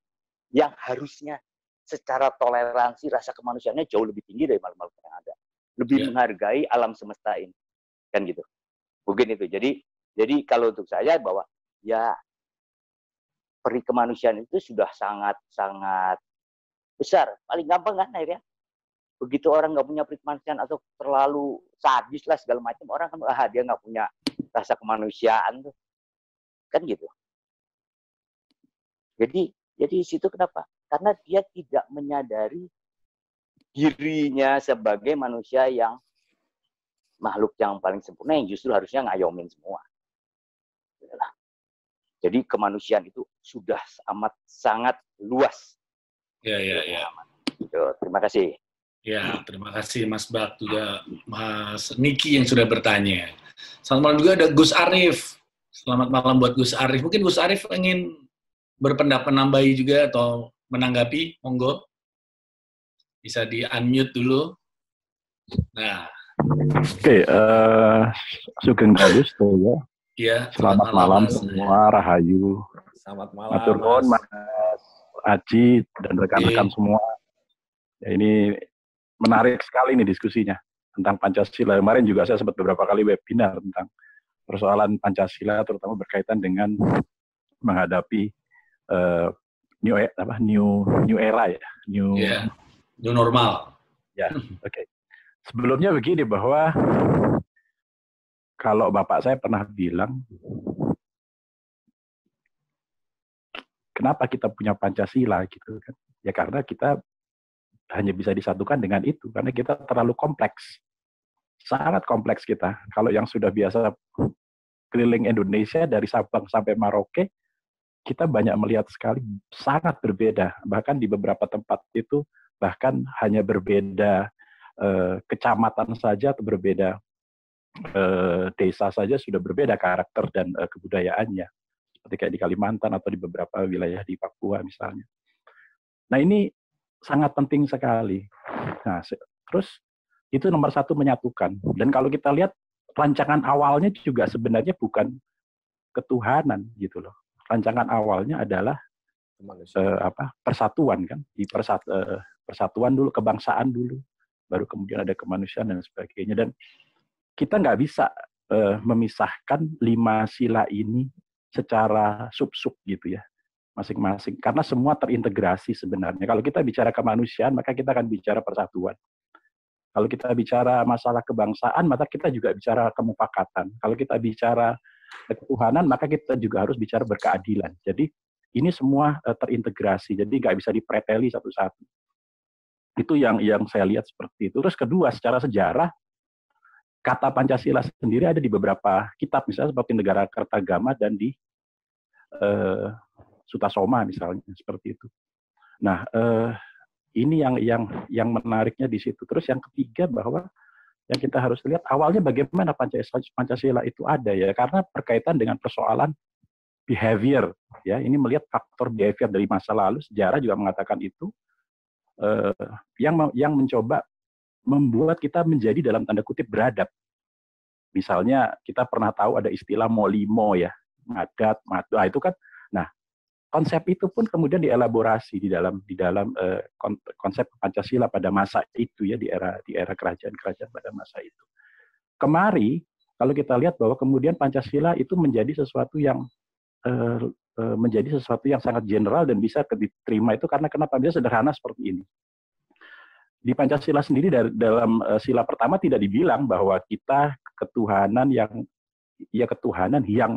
yang harusnya secara toleransi rasa kemanusiaannya jauh lebih tinggi dari makhluk yang ada, lebih menghargai alam semesta ini, kan gitu. Mungkin itu. Jadi kalau untuk saya bahwa ya peri kemanusiaan itu sudah sangat besar. Paling gampang kan akhirnya. Begitu orang nggak punya peri kemanusiaan atau terlalu sadis lah segala macam, orang kan dia nggak punya rasa kemanusiaan tuh. Kan gitu. Jadi di situ kenapa? Karena dia tidak menyadari dirinya sebagai manusia yang makhluk yang paling sempurna yang justru harusnya ngayomin semua. Jadi kemanusiaan itu sudah amat sangat luas. Ya. Terima kasih. Ya, terima kasih Mas Bak, juga Mas Niki yang sudah bertanya. Selamat malam juga ada Gus Arief. Selamat malam buat Gus Arief. Mungkin Gus Arief ingin berpendapat nambahi juga atau menanggapi, monggo. Bisa di-unmute dulu. Nah, Oke, Sugeng Dalu ya. Iya. Selamat malam semua, Rahayu. Selamat malam, Matur nuwun, Mas Aji dan rekan-rekan semua. Ya, ini menarik sekali nih diskusinya tentang Pancasila. Kemarin juga saya sempat beberapa kali webinar tentang persoalan Pancasila, terutama berkaitan dengan menghadapi new era ya, new normal. Ya, oke. Sebelumnya begini, bahwa kalau bapak saya pernah bilang, kenapa kita punya Pancasila gitu kan? Ya karena kita hanya bisa disatukan dengan itu, karena kita terlalu kompleks, sangat kompleks kita. Kalau yang sudah biasa keliling Indonesia dari Sabang sampai Merauke, kita banyak melihat sekali sangat berbeda. Bahkan di beberapa tempat itu bahkan hanya berbeda kecamatan saja atau berbeda desa saja sudah berbeda karakter dan kebudayaannya. Seperti kayak di Kalimantan atau di beberapa wilayah di Papua misalnya. Nah ini sangat penting sekali. Nah, terus itu nomor satu, menyatukan. Dan kalau kita lihat rancangan awalnya juga sebenarnya bukan ketuhanan gitu loh. Rancangan awalnya adalah persatuan kan, di persatuan dulu, kebangsaan dulu, baru kemudian ada kemanusiaan dan sebagainya. Dan kita nggak bisa memisahkan 5 sila ini secara sub-sub gitu ya, masing-masing, karena semua terintegrasi sebenarnya. Kalau kita bicara kemanusiaan, maka kita akan bicara persatuan. Kalau kita bicara masalah kebangsaan, maka kita juga bicara kemufakatan. Kalau kita bicara ketuhanan, maka kita juga harus bicara berkeadilan. Jadi ini semua terintegrasi, jadi nggak bisa dipreteli satu-satu. Itu yang saya lihat seperti itu. Terus kedua, secara sejarah, kata Pancasila sendiri ada di beberapa kitab, misalnya seperti Negara Kertagama dan di Sutasoma misalnya, seperti itu. Nah, ini yang menariknya di situ. Terus yang ketiga, bahwa yang kita harus lihat awalnya bagaimana Pancasila itu ada ya, karena berkaitan dengan persoalan behavior ya. Ini melihat faktor behavior dari masa lalu, sejarah juga mengatakan itu, yang mencoba membuat kita menjadi dalam tanda kutip beradab. Misalnya kita pernah tahu ada istilah molimo ya, ngadat, madu, itu kan. Nah, konsep itu pun kemudian dielaborasi di dalam konsep Pancasila pada masa itu ya, di era kerajaan-kerajaan pada masa itu. Kemari kalau kita lihat bahwa kemudian Pancasila itu menjadi sesuatu yang sangat general dan bisa diterima itu karena kenapa? Bisa sederhana seperti ini. Di Pancasila sendiri dalam sila pertama tidak dibilang bahwa kita ketuhanan yang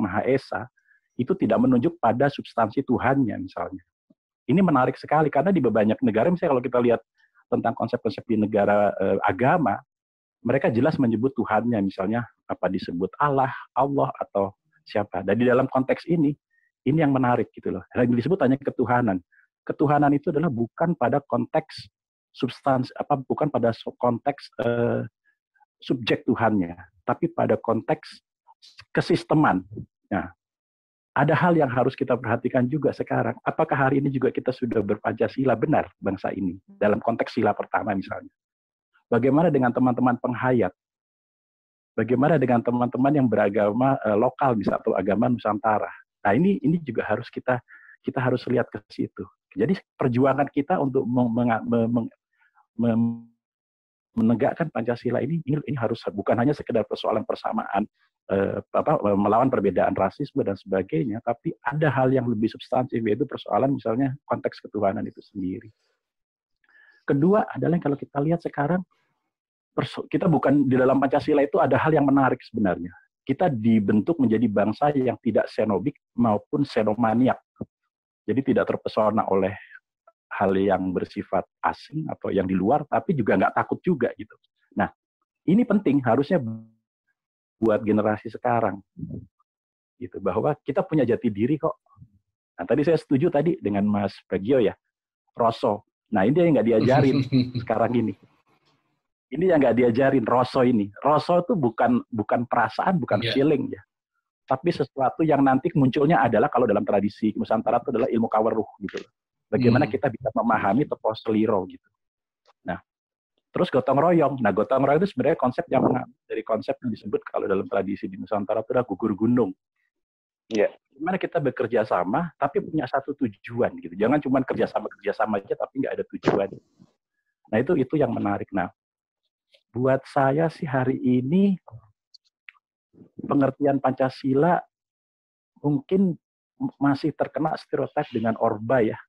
Maha Esa itu tidak menunjuk pada substansi Tuhannya misalnya. Ini menarik sekali karena di banyak negara, misalnya kalau kita lihat tentang konsep-konsep di negara agama, mereka jelas menyebut Tuhannya, misalnya apa disebut Allah atau siapa. Dan di dalam konteks ini yang menarik gitu loh. Yang disebut hanya ketuhanan. Ketuhanan itu adalah bukan pada konteks substansi bukan pada konteks subjek Tuhannya, tapi pada konteks kesisteman. Nah, ada hal yang harus kita perhatikan juga sekarang. Apakah hari ini juga kita sudah berpancasila benar bangsa ini dalam konteks sila pertama misalnya? Bagaimana dengan teman-teman penghayat? Bagaimana dengan teman-teman yang beragama lokal misalnya atau agama Nusantara? Nah, ini juga harus kita harus lihat ke situ. Jadi perjuangan kita untuk menegakkan Pancasila ini harus bukan hanya sekedar persoalan persamaan, melawan perbedaan rasisme dan sebagainya, tapi ada hal yang lebih substantif, yaitu persoalan misalnya konteks ketuhanan itu sendiri. Kedua adalah kalau kita lihat sekarang, kita bukan di dalam Pancasila itu ada hal yang menarik sebenarnya. Kita dibentuk menjadi bangsa yang tidak xenobik maupun xenomaniak. Jadi tidak terpesona oleh hal yang bersifat asing atau yang di luar, tapi juga nggak takut juga gitu. Nah, ini penting harusnya buat generasi sekarang, gitu, bahwa kita punya jati diri kok. Nah, tadi saya setuju tadi dengan Mas Bagio ya, Rosso. Nah, ini yang nggak diajarin sekarang ini. Ini yang nggak diajarin, Rosso ini. Rosso itu bukan perasaan, bukan feeling ya, tapi sesuatu yang nanti munculnya adalah kalau dalam tradisi Nusantara itu adalah ilmu kaweruh gitu loh. Bagaimana kita bisa memahami tepos seliro gitu. Nah, Terus gotong royong. Nah, gotong royong itu sebenarnya konsep yang dari konsep yang disebut kalau dalam tradisi di Nusantara itu adalah gugur gunung. Iya. Gimana kita bekerja sama, tapi punya satu tujuan gitu. Jangan cuma kerjasama aja, tapi nggak ada tujuan. Nah, itu yang menarik. Nah, buat saya sih hari ini pengertian Pancasila mungkin masih terkena stereotip dengan Orba ya.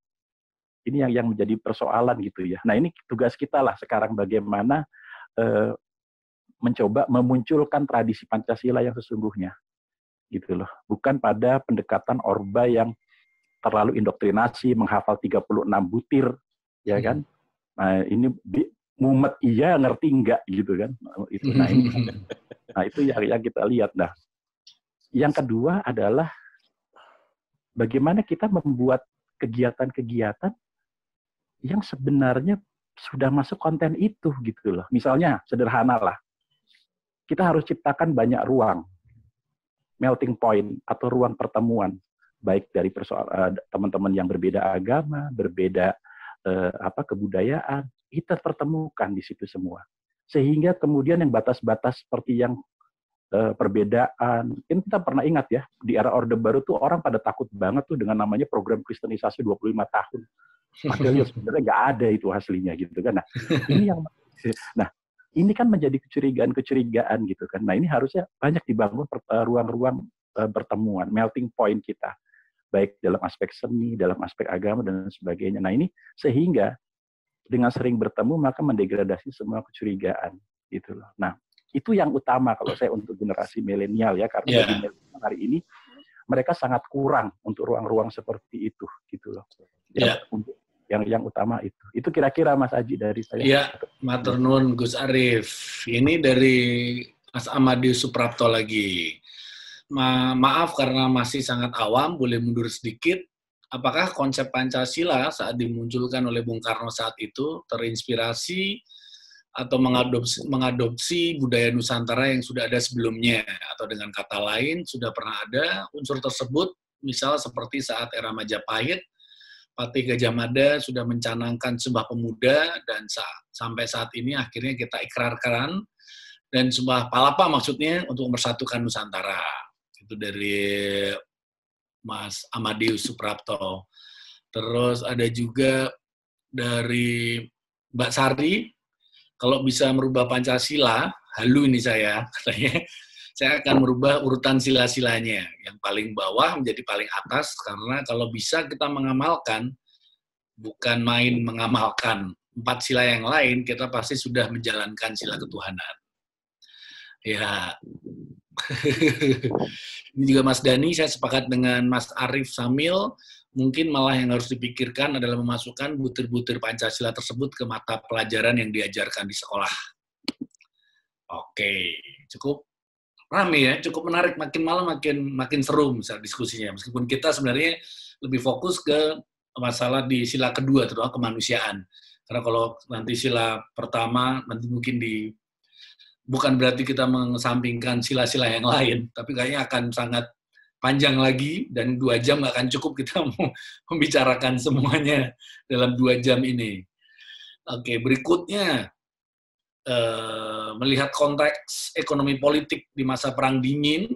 Ini yang menjadi persoalan gitu ya. Nah, ini tugas kita lah sekarang bagaimana mencoba memunculkan tradisi Pancasila yang sesungguhnya. Gitu loh. Bukan pada pendekatan Orba yang terlalu indoktrinasi, menghafal 36 butir, ya kan? Nah, ini mumet iya, ngerti enggak gitu kan? Nah, itu yang kita lihat. Nah, yang kedua adalah bagaimana kita membuat kegiatan-kegiatan yang sebenarnya sudah masuk konten itu gitu loh. Misalnya sederhana lah, kita harus ciptakan banyak ruang melting point atau ruang pertemuan, baik dari teman-teman yang berbeda agama, berbeda kebudayaan, kita pertemukan di situ semua. Sehingga kemudian yang batas-batas seperti yang perbedaan, ini kita pernah ingat ya, di era Orde Baru tuh orang pada takut banget tuh dengan namanya program kristenisasi 25 tahun. Padahal sebenarnya nggak ada itu aslinya gitu kan. Nah, ini kan menjadi kecurigaan gitu kan. Nah, ini harusnya banyak dibangun ruang-ruang pertemuan, melting point kita, baik dalam aspek seni, dalam aspek agama dan sebagainya. Nah, ini sehingga dengan sering bertemu maka mendegradasi semua kecurigaan gitu loh. Nah, itu yang utama kalau saya untuk generasi milenial ya, karena bagi milenial hari ini mereka sangat kurang untuk ruang-ruang seperti itu gitu loh. Yang utama itu kira-kira Mas Aji dari saya. Iya, matur nuwun Gus Arif. Ini dari Mas Amadius Suprapto lagi. Maaf karena masih sangat awam, boleh mundur sedikit. Apakah konsep Pancasila saat dimunculkan oleh Bung Karno saat itu terinspirasi atau mengadopsi budaya Nusantara yang sudah ada sebelumnya? Atau dengan kata lain, sudah pernah ada unsur tersebut, misal seperti saat era Majapahit, Patih Gajah Mada sudah mencanangkan Sumpah Pemuda, dan sampai saat ini akhirnya kita ikrarkan, dan Sumpah Palapa maksudnya untuk mempersatukan Nusantara. Itu dari Mas Amadius Suprapto. Terus ada juga dari Mbak Sari, kalau bisa merubah Pancasila, halu ini saya, katanya, saya akan merubah urutan sila-silanya. Yang paling bawah menjadi paling atas, karena kalau bisa kita mengamalkan, bukan main mengamalkan 4 sila yang lain, kita pasti sudah menjalankan sila ketuhanan. Ya. Ini juga Mas Dani, saya sepakat dengan Mas Arif Samil, mungkin malah yang harus dipikirkan adalah memasukkan butir-butir Pancasila tersebut ke mata pelajaran yang diajarkan di sekolah. Oke, cukup rame ya, cukup menarik, makin seru misal diskusinya. Meskipun kita sebenarnya lebih fokus ke masalah di sila kedua, terutama kemanusiaan. Karena kalau nanti sila pertama, nanti mungkin bukan berarti kita mengesampingkan sila-sila yang lain, tapi kayaknya akan sangat panjang lagi, dan 2 jam nggak akan cukup kita mau membicarakan semuanya dalam 2 jam ini. Oke, berikutnya, melihat konteks ekonomi politik di masa Perang Dingin,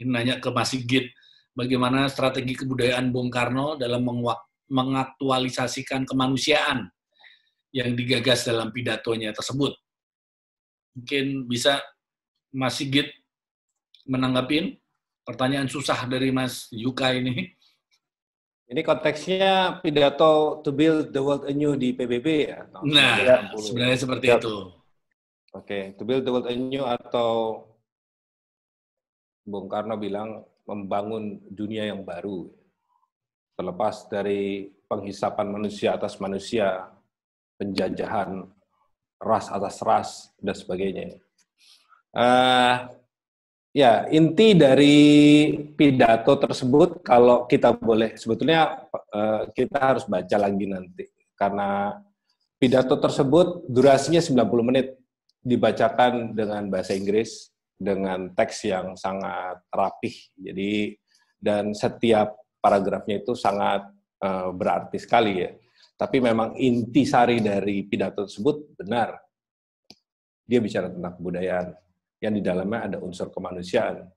ini nanya ke Mas Sigit, bagaimana strategi kebudayaan Bung Karno dalam mengaktualisasikan kemanusiaan yang digagas dalam pidatonya tersebut. Mungkin bisa Mas Sigit menanggapin pertanyaan susah dari Mas Yuka ini. Ini konteksnya pidato To Build the World Anew di PBB ya? Nah, sebenarnya seperti itu. Oke, To Build the World Anew, atau Bung Karno bilang membangun dunia yang baru, terlepas dari penghisapan manusia atas manusia, penjajahan ras atas ras, dan sebagainya. Ya, inti dari pidato tersebut, kalau kita boleh, sebetulnya kita harus baca lagi nanti. Karena pidato tersebut durasinya 90 menit, dibacakan dengan bahasa Inggris, dengan teks yang sangat rapih. Jadi, dan setiap paragrafnya itu sangat berarti sekali ya. Tapi memang inti sari dari pidato tersebut benar. dia bicara tentang kebudayaan yang di dalamnya ada unsur kemanusiaan.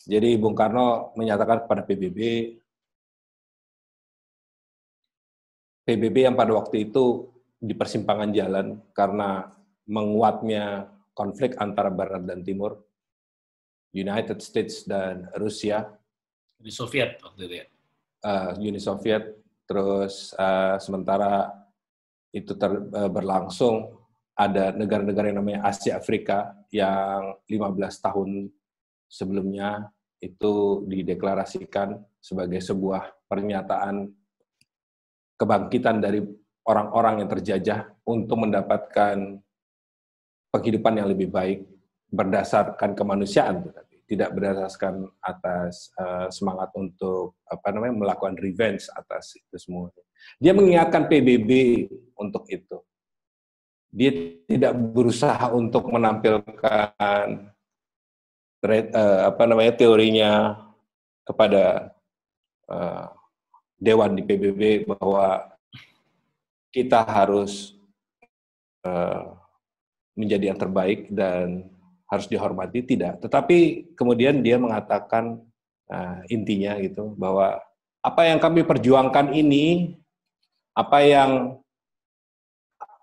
Jadi Bung Karno menyatakan kepada PBB yang pada waktu itu di persimpangan jalan karena menguatnya konflik antara Barat dan Timur, United States dan Rusia, Uni Soviet waktu itu ya. Uni Soviet, terus sementara itu berlangsung, ada negara-negara yang namanya Asia Afrika yang 15 tahun sebelumnya itu dideklarasikan sebagai sebuah pernyataan kebangkitan dari orang-orang yang terjajah untuk mendapatkan penghidupan yang lebih baik berdasarkan kemanusiaan, tetapi tidak berdasarkan atas semangat untuk melakukan revenge atas itu semua. Dia mengingatkan PBB untuk itu. Dia tidak berusaha untuk menampilkan teorinya kepada Dewan di PBB bahwa kita harus menjadi yang terbaik dan harus dihormati, tidak. Tetapi kemudian dia mengatakan intinya gitu bahwa apa yang kami perjuangkan ini, apa yang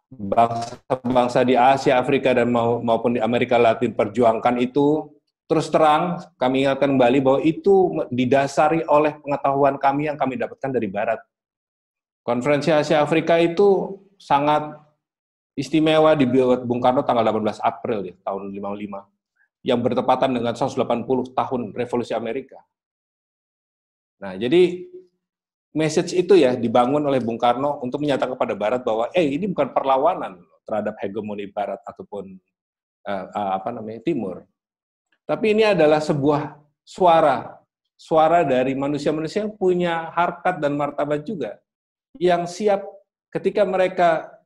bangsa-bangsa di Asia, Afrika dan maupun di Amerika Latin perjuangkan itu, terus terang kami ingatkan kembali bahwa itu didasari oleh pengetahuan kami yang kami dapatkan dari Barat. Konferensi Asia Afrika itu sangat istimewa dibuat Bung Karno tanggal 18 April ya, tahun 55, yang bertepatan dengan 180 tahun Revolusi Amerika. Nah, jadi message itu ya dibangun oleh Bung Karno untuk menyatakan kepada Barat bahwa ini bukan perlawanan terhadap hegemoni Barat ataupun Timur. Tapi ini adalah sebuah suara dari manusia-manusia yang punya harkat dan martabat juga, yang siap ketika mereka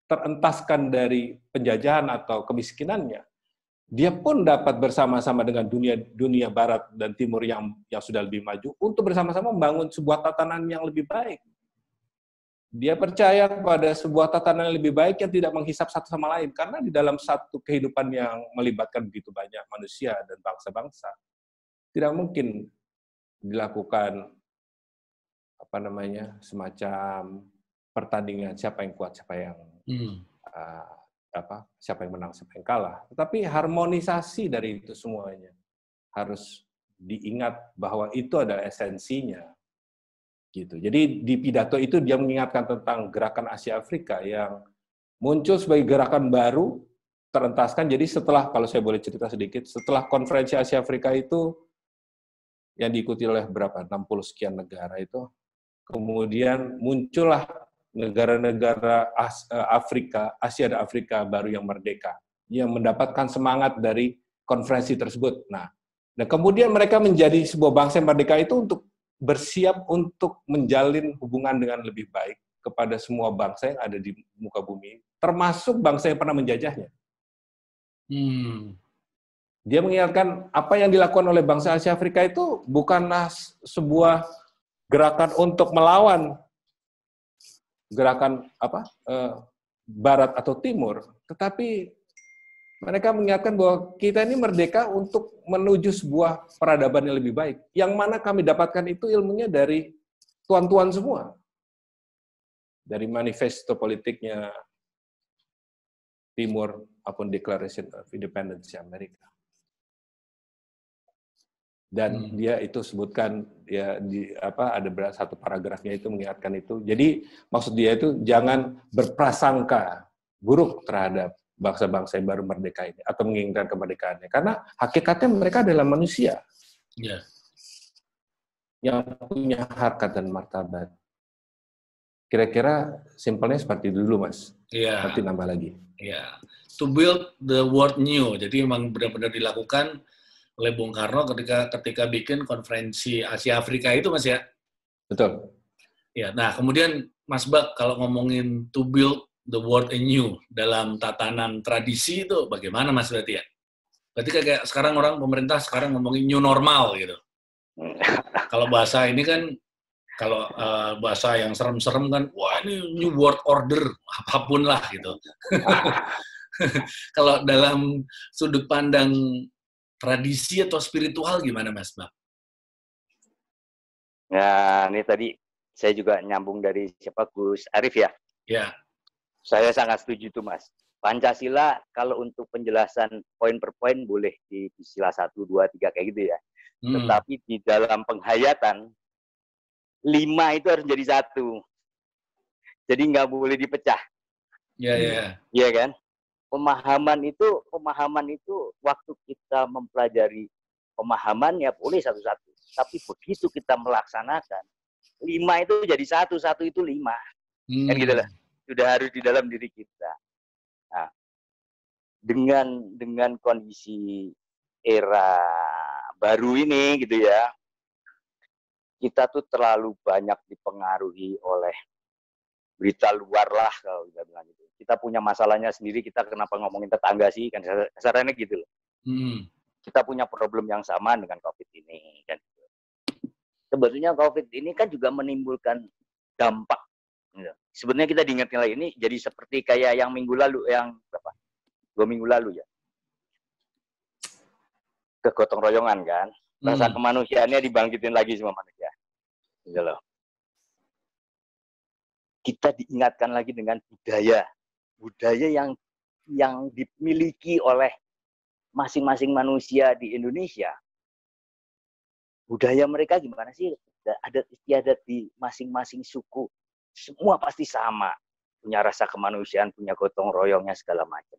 terentaskan dari penjajahan atau kemiskinannya, dia pun dapat bersama-sama dengan dunia Barat dan Timur yang sudah lebih maju untuk bersama-sama membangun sebuah tatanan yang lebih baik. Dia percaya kepada sebuah tatanan yang lebih baik yang tidak menghisap satu sama lain, karena di dalam satu kehidupan yang melibatkan begitu banyak manusia dan bangsa-bangsa, tidak mungkin dilakukan semacam pertandingan siapa yang kuat, siapa yang siapa yang menang, siapa yang kalah. Tetapi harmonisasi dari itu semuanya harus diingat bahwa itu adalah esensinya. Gitu. Jadi di pidato itu dia mengingatkan tentang gerakan Asia Afrika yang muncul sebagai gerakan baru, terentaskan. Jadi setelah, kalau saya boleh cerita sedikit, setelah konferensi Asia Afrika itu yang diikuti oleh 60 sekian negara itu, kemudian muncullah negara-negara Asia dan Afrika baru yang merdeka, yang mendapatkan semangat dari konferensi tersebut. Nah, dan kemudian mereka menjadi sebuah bangsa yang merdeka itu untuk bersiap untuk menjalin hubungan dengan lebih baik kepada semua bangsa yang ada di muka bumi, termasuk bangsa yang pernah menjajahnya. Dia mengingatkan apa yang dilakukan oleh bangsa Asia Afrika itu bukanlah sebuah gerakan untuk melawan gerakan Barat atau Timur, tetapi mereka mengingatkan bahwa kita ini merdeka untuk menuju sebuah peradaban yang lebih baik. Yang mana kami dapatkan itu ilmunya dari tuan-tuan semua. Dari manifesto politiknya Timur maupun Declaration of Independence Amerika. Dan dia itu sebutkan ya ada satu paragrafnya itu mengingatkan itu. Jadi maksud dia itu jangan berprasangka buruk terhadap bangsa-bangsa yang baru merdeka ini atau menginginkan kemerdekaannya, karena hakikatnya mereka adalah manusia yang punya harkat dan martabat. Kira-kira simpelnya seperti dulu, Mas. Nanti nambah lagi. To build the world new. Jadi memang benar-benar dilakukan oleh Bung Karno ketika bikin konferensi Asia Afrika itu, Mas ya. Betul. Ya. Nah, kemudian Mas Bak kalau ngomongin to build the world anew dalam tatanan tradisi itu bagaimana, Mas, berarti ya? Berarti kayak sekarang pemerintah sekarang ngomongin new normal gitu. Kalau bahasa ini kan, kalau bahasa yang serem-serem kan, wah ini new world order, apapun lah gitu. Kalau dalam sudut pandang tradisi atau spiritual gimana Mas Bab? Nah, ini tadi saya juga nyambung dari siapa Gus Arif ya. Ya. Saya sangat setuju tuh Mas. Pancasila kalau untuk penjelasan poin per poin boleh di sila 1, 2, 3 kayak gitu ya. Tetapi di dalam penghayatan 5 itu harus jadi 1. Jadi nggak boleh dipecah. Iya kan? Pemahaman itu waktu kita mempelajari pemahaman ya boleh satu-satu. Tapi begitu kita melaksanakan 5 itu jadi 1 itu 5. Kan gitu lah. Sudah harus di dalam diri kita. Nah, dengan kondisi era baru ini gitu ya, kita tuh terlalu banyak dipengaruhi oleh berita luar lah kalau kita bilang gitu. Kita punya masalahnya sendiri, kita kenapa ngomongin tetangga sih, kan kasarnya gitu loh. Kita punya problem yang sama dengan COVID ini. Kan. Sebetulnya COVID ini kan juga menimbulkan dampak. Gitu. Sebenarnya kita diingatkan lagi, ini jadi seperti kayak yang minggu lalu, yang berapa? 2 minggu lalu ya. Kegotong royongan kan. Rasa kemanusiaannya dibangkitin lagi sama manusia. Gitu loh. Kita diingatkan lagi dengan budaya yang dimiliki oleh masing-masing manusia di Indonesia. Budaya mereka gimana sih? Adat istiadat di masing-masing suku, semua pasti sama, punya rasa kemanusiaan, punya gotong royongnya segala macam.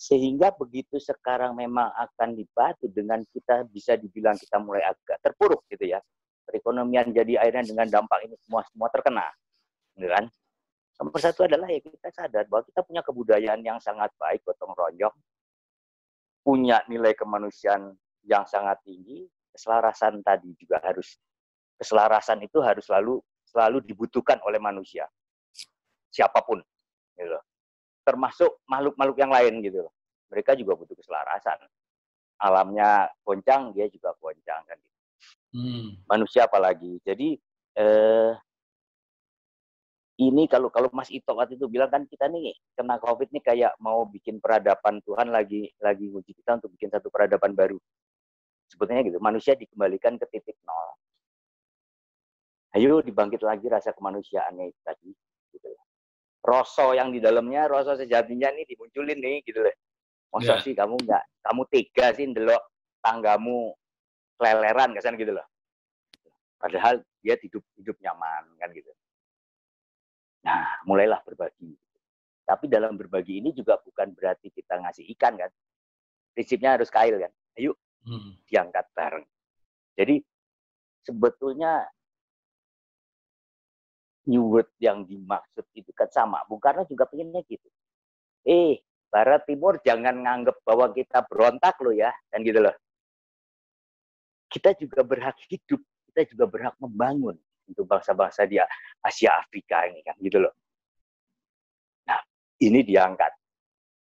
Sehingga begitu sekarang memang akan dibantu dengan kita bisa dibilang kita mulai agak terpuruk gitu ya. Perekonomian jadi akhirnya dengan dampak ini semua terkena. Kan? Nomor satu adalah ya kita sadar bahwa kita punya kebudayaan yang sangat baik, gotong royong, punya nilai kemanusiaan yang sangat tinggi, keselarasan tadi juga keselarasan itu harus selalu dibutuhkan oleh manusia, siapapun, gitu. Termasuk makhluk-makhluk yang lain gitu. Mereka juga butuh keselarasan. Alamnya goncang, dia juga goncang kan. Gitu. Manusia apalagi. Jadi ini kalau Mas Ito waktu itu bilang kan kita nih kena COVID nih kayak mau bikin peradaban, Tuhan lagi uji kita untuk bikin satu peradaban baru. Sebetulnya gitu, manusia dikembalikan ke titik nol. Ayo dibangkit lagi rasa kemanusiaannya itu tadi. Gitu. Rasa yang di dalamnya, rasa sejatinya nih dimunculin nih gitu loh. Masa sih kamu tega sih ndelok tanggamu keleleran kesan gitu loh. Padahal dia hidup nyaman kan gitu. Nah, mulailah berbagi. Tapi dalam berbagi ini juga bukan berarti kita ngasih ikan kan. Prinsipnya harus kail kan. Ayo diangkat bareng. Jadi sebetulnya new word yang dimaksud itu kan sama. Bung Karno juga pengennya gitu. Barat Timur jangan nganggep bahwa kita berontak loh ya. Dan gitu loh. Kita juga berhak hidup. Kita juga berhak membangun. Untuk bangsa-bangsa di Asia Afrika ini kan gitu loh. Nah, ini diangkat.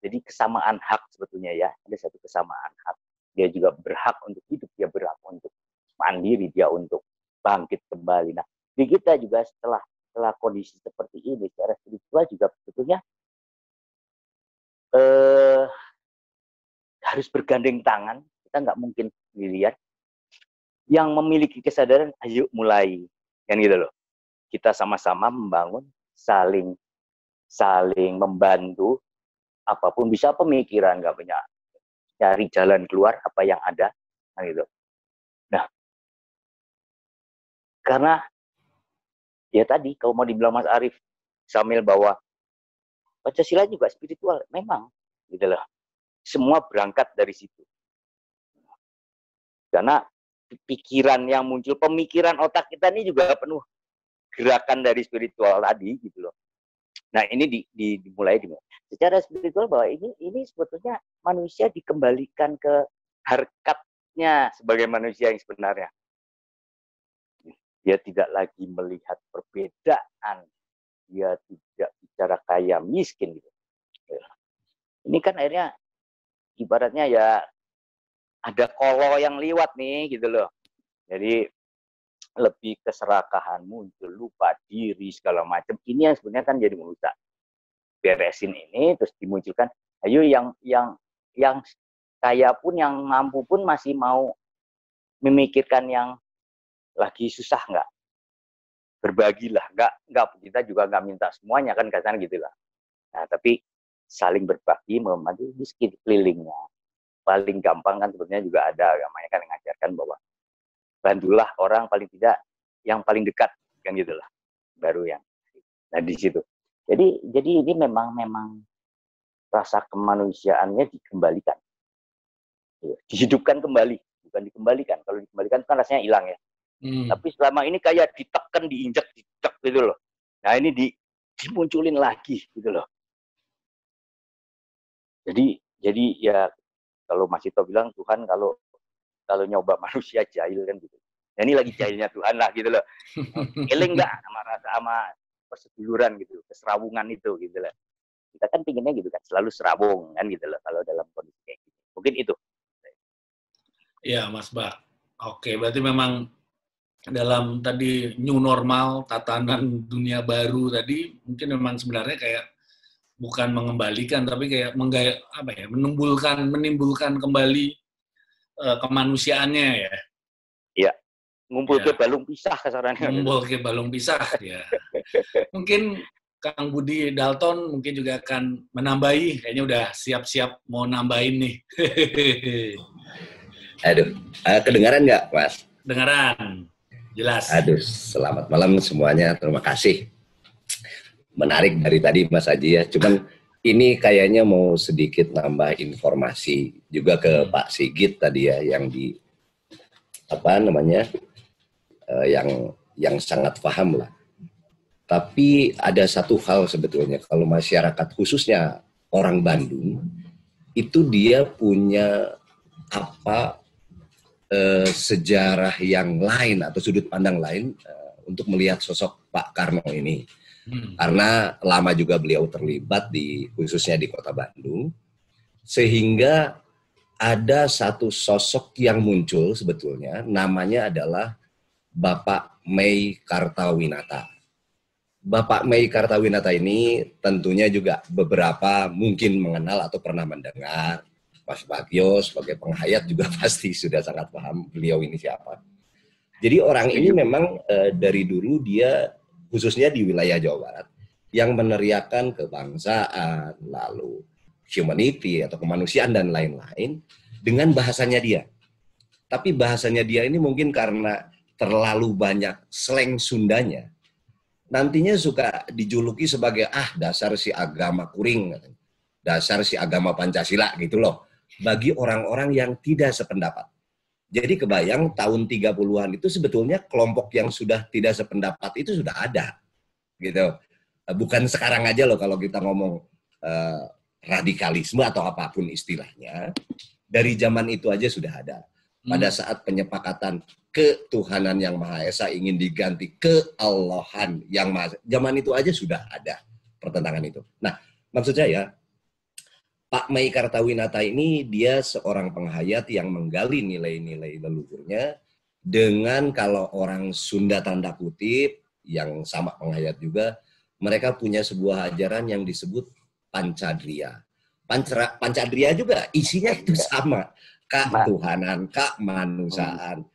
Jadi kesamaan hak sebetulnya ya, ada satu kesamaan hak. Dia juga berhak untuk hidup, dia berhak untuk mandiri, dia untuk bangkit kembali. Nah, di kita juga setelah kondisi seperti ini secara spiritual juga sebetulnya harus bergandeng tangan. Kita nggak mungkin dilihat. Yang memiliki kesadaran, ayo mulai. Kan gitu loh. Kita sama-sama membangun, saling membantu, apapun bisa pemikiran, nggak punya cari jalan keluar apa yang ada, kan gitu. Nah, karena ya tadi kalau mau dibilang Mas Arif Samil bahwa Pancasila juga spiritual, memang gitu loh. Semua berangkat dari situ. Karena pikiran yang muncul, pemikiran otak kita ini juga penuh gerakan dari spiritual tadi gitu loh. Nah ini dimulai secara spiritual bahwa ini sebetulnya manusia dikembalikan ke harkatnya sebagai manusia yang sebenarnya. Dia tidak lagi melihat perbedaan, dia tidak bicara kaya miskin gitu. Ini kan akhirnya ibaratnya ya ada kolo yang liwat nih gitu loh. Jadi lebih keserakahan muncul, lupa diri segala macam. Ini yang sebenarnya kan jadi merusak. beresin ini, terus dimunculkan, ayo yang kaya pun, yang mampu pun masih mau memikirkan yang lagi susah nggak? Berbagilah, nggak kita juga nggak minta semuanya kan, katanya gitu lah. Nah, tapi saling berbagi, membantu di sekelilingnya. Paling gampang kan sebetulnya juga ada agamanya kan yang mengajarkan bahwa bantulah orang paling tidak yang paling dekat kan gitulah, baru yang. Nah di situ. Jadi ini memang rasa kemanusiaannya dikembalikan, dihidupkan kembali, bukan dikembalikan. Kalau dikembalikan kan rasanya hilang ya. Tapi selama ini kayak ditekan, diinjak gitu loh. Nah ini dimunculin lagi gitu loh. Jadi ya kalau Mas Ito bilang Tuhan kalau nyoba manusia jahil kan gitu. Nah, ini lagi jahilnya Tuhan lah gitu loh. Eling nggak sama perseduluran gitu, keserawungan itu gitu loh. Kita kan pinginnya gitu kan, selalu serawung kan gitu loh kalau dalam kondisi kayak gitu. Mungkin itu. Iya, Mas Bak. Oke, berarti memang dalam tadi new normal, tatanan dunia baru tadi, mungkin memang sebenarnya kayak bukan mengembalikan, tapi kayak menimbulkan kembali kemanusiaannya ya. Iya. Ngumpul ke balung pisah kasarannya. Ngumpul ke balung pisah ya. Mungkin Kang Budi Dalton mungkin juga akan menambahi, kayaknya udah siap-siap mau nambahin nih. Aduh, kedengaran nggak, Mas? Dengaran, jelas. Aduh, selamat malam semuanya, terima kasih. Menarik dari tadi Mas Haji ya, cuman ini kayaknya mau sedikit nambah informasi juga ke Pak Sigit tadi ya, yang yang sangat paham lah. Tapi ada satu hal sebetulnya, kalau masyarakat khususnya orang Bandung, itu dia punya sejarah yang lain atau sudut pandang lain untuk melihat sosok Pak Karno ini. Karena lama juga beliau terlibat khususnya di Kota Bandung, sehingga ada satu sosok yang muncul sebetulnya, namanya adalah Bapak Mei Kartawinata. Bapak Mei Kartawinata ini tentunya juga beberapa mungkin mengenal atau pernah mendengar. Mas Bagio sebagai penghayat juga pasti sudah sangat paham beliau ini siapa. Jadi orang ini memang dari dulu dia khususnya di wilayah Jawa Barat yang meneriakan kebangsaan, lalu humanity atau kemanusiaan dan lain-lain dengan bahasanya dia. Tapi bahasanya dia ini mungkin karena terlalu banyak slang Sundanya, nantinya suka dijuluki sebagai dasar si agama kuring, dasar si agama Pancasila gitu loh, bagi orang-orang yang tidak sependapat. Jadi kebayang tahun 30-an itu sebetulnya kelompok yang sudah tidak sependapat itu sudah ada, gitu. Bukan sekarang aja loh kalau kita ngomong radikalisme atau apapun istilahnya, dari zaman itu aja sudah ada. Pada saat penyepakatan ketuhanan yang Maha Esa ingin diganti keallahan yang Maha Esa, zaman itu aja sudah ada pertentangan itu. Nah, maksud saya Pak Mei Kartawinata ini dia seorang penghayat yang menggali nilai-nilai leluhurnya dengan, kalau orang Sunda tanda kutip yang sama penghayat juga, mereka punya sebuah ajaran yang disebut Pancadria. Pancadria juga isinya itu sama, ketuhanan, kemanusiaan,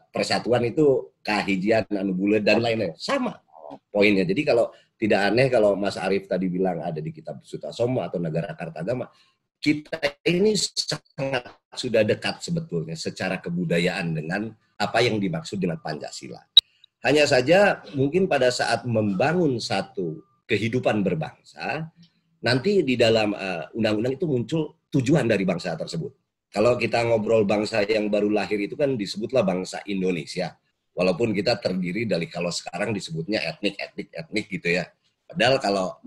persatuan itu kahijian, anu bulet dan lain-lain, sama poinnya. Jadi kalau tidak aneh kalau Mas Arief tadi bilang ada di kitab Sutasoma atau Negara Kartagama, kita ini sangat sudah dekat sebetulnya secara kebudayaan dengan apa yang dimaksud dengan Pancasila. Hanya saja mungkin pada saat membangun satu kehidupan berbangsa, nanti di dalam undang-undang itu muncul tujuan dari bangsa tersebut. Kalau kita ngobrol bangsa yang baru lahir itu kan disebutlah bangsa Indonesia. Walaupun kita terdiri dari, kalau sekarang disebutnya etnik gitu ya. Padahal kalau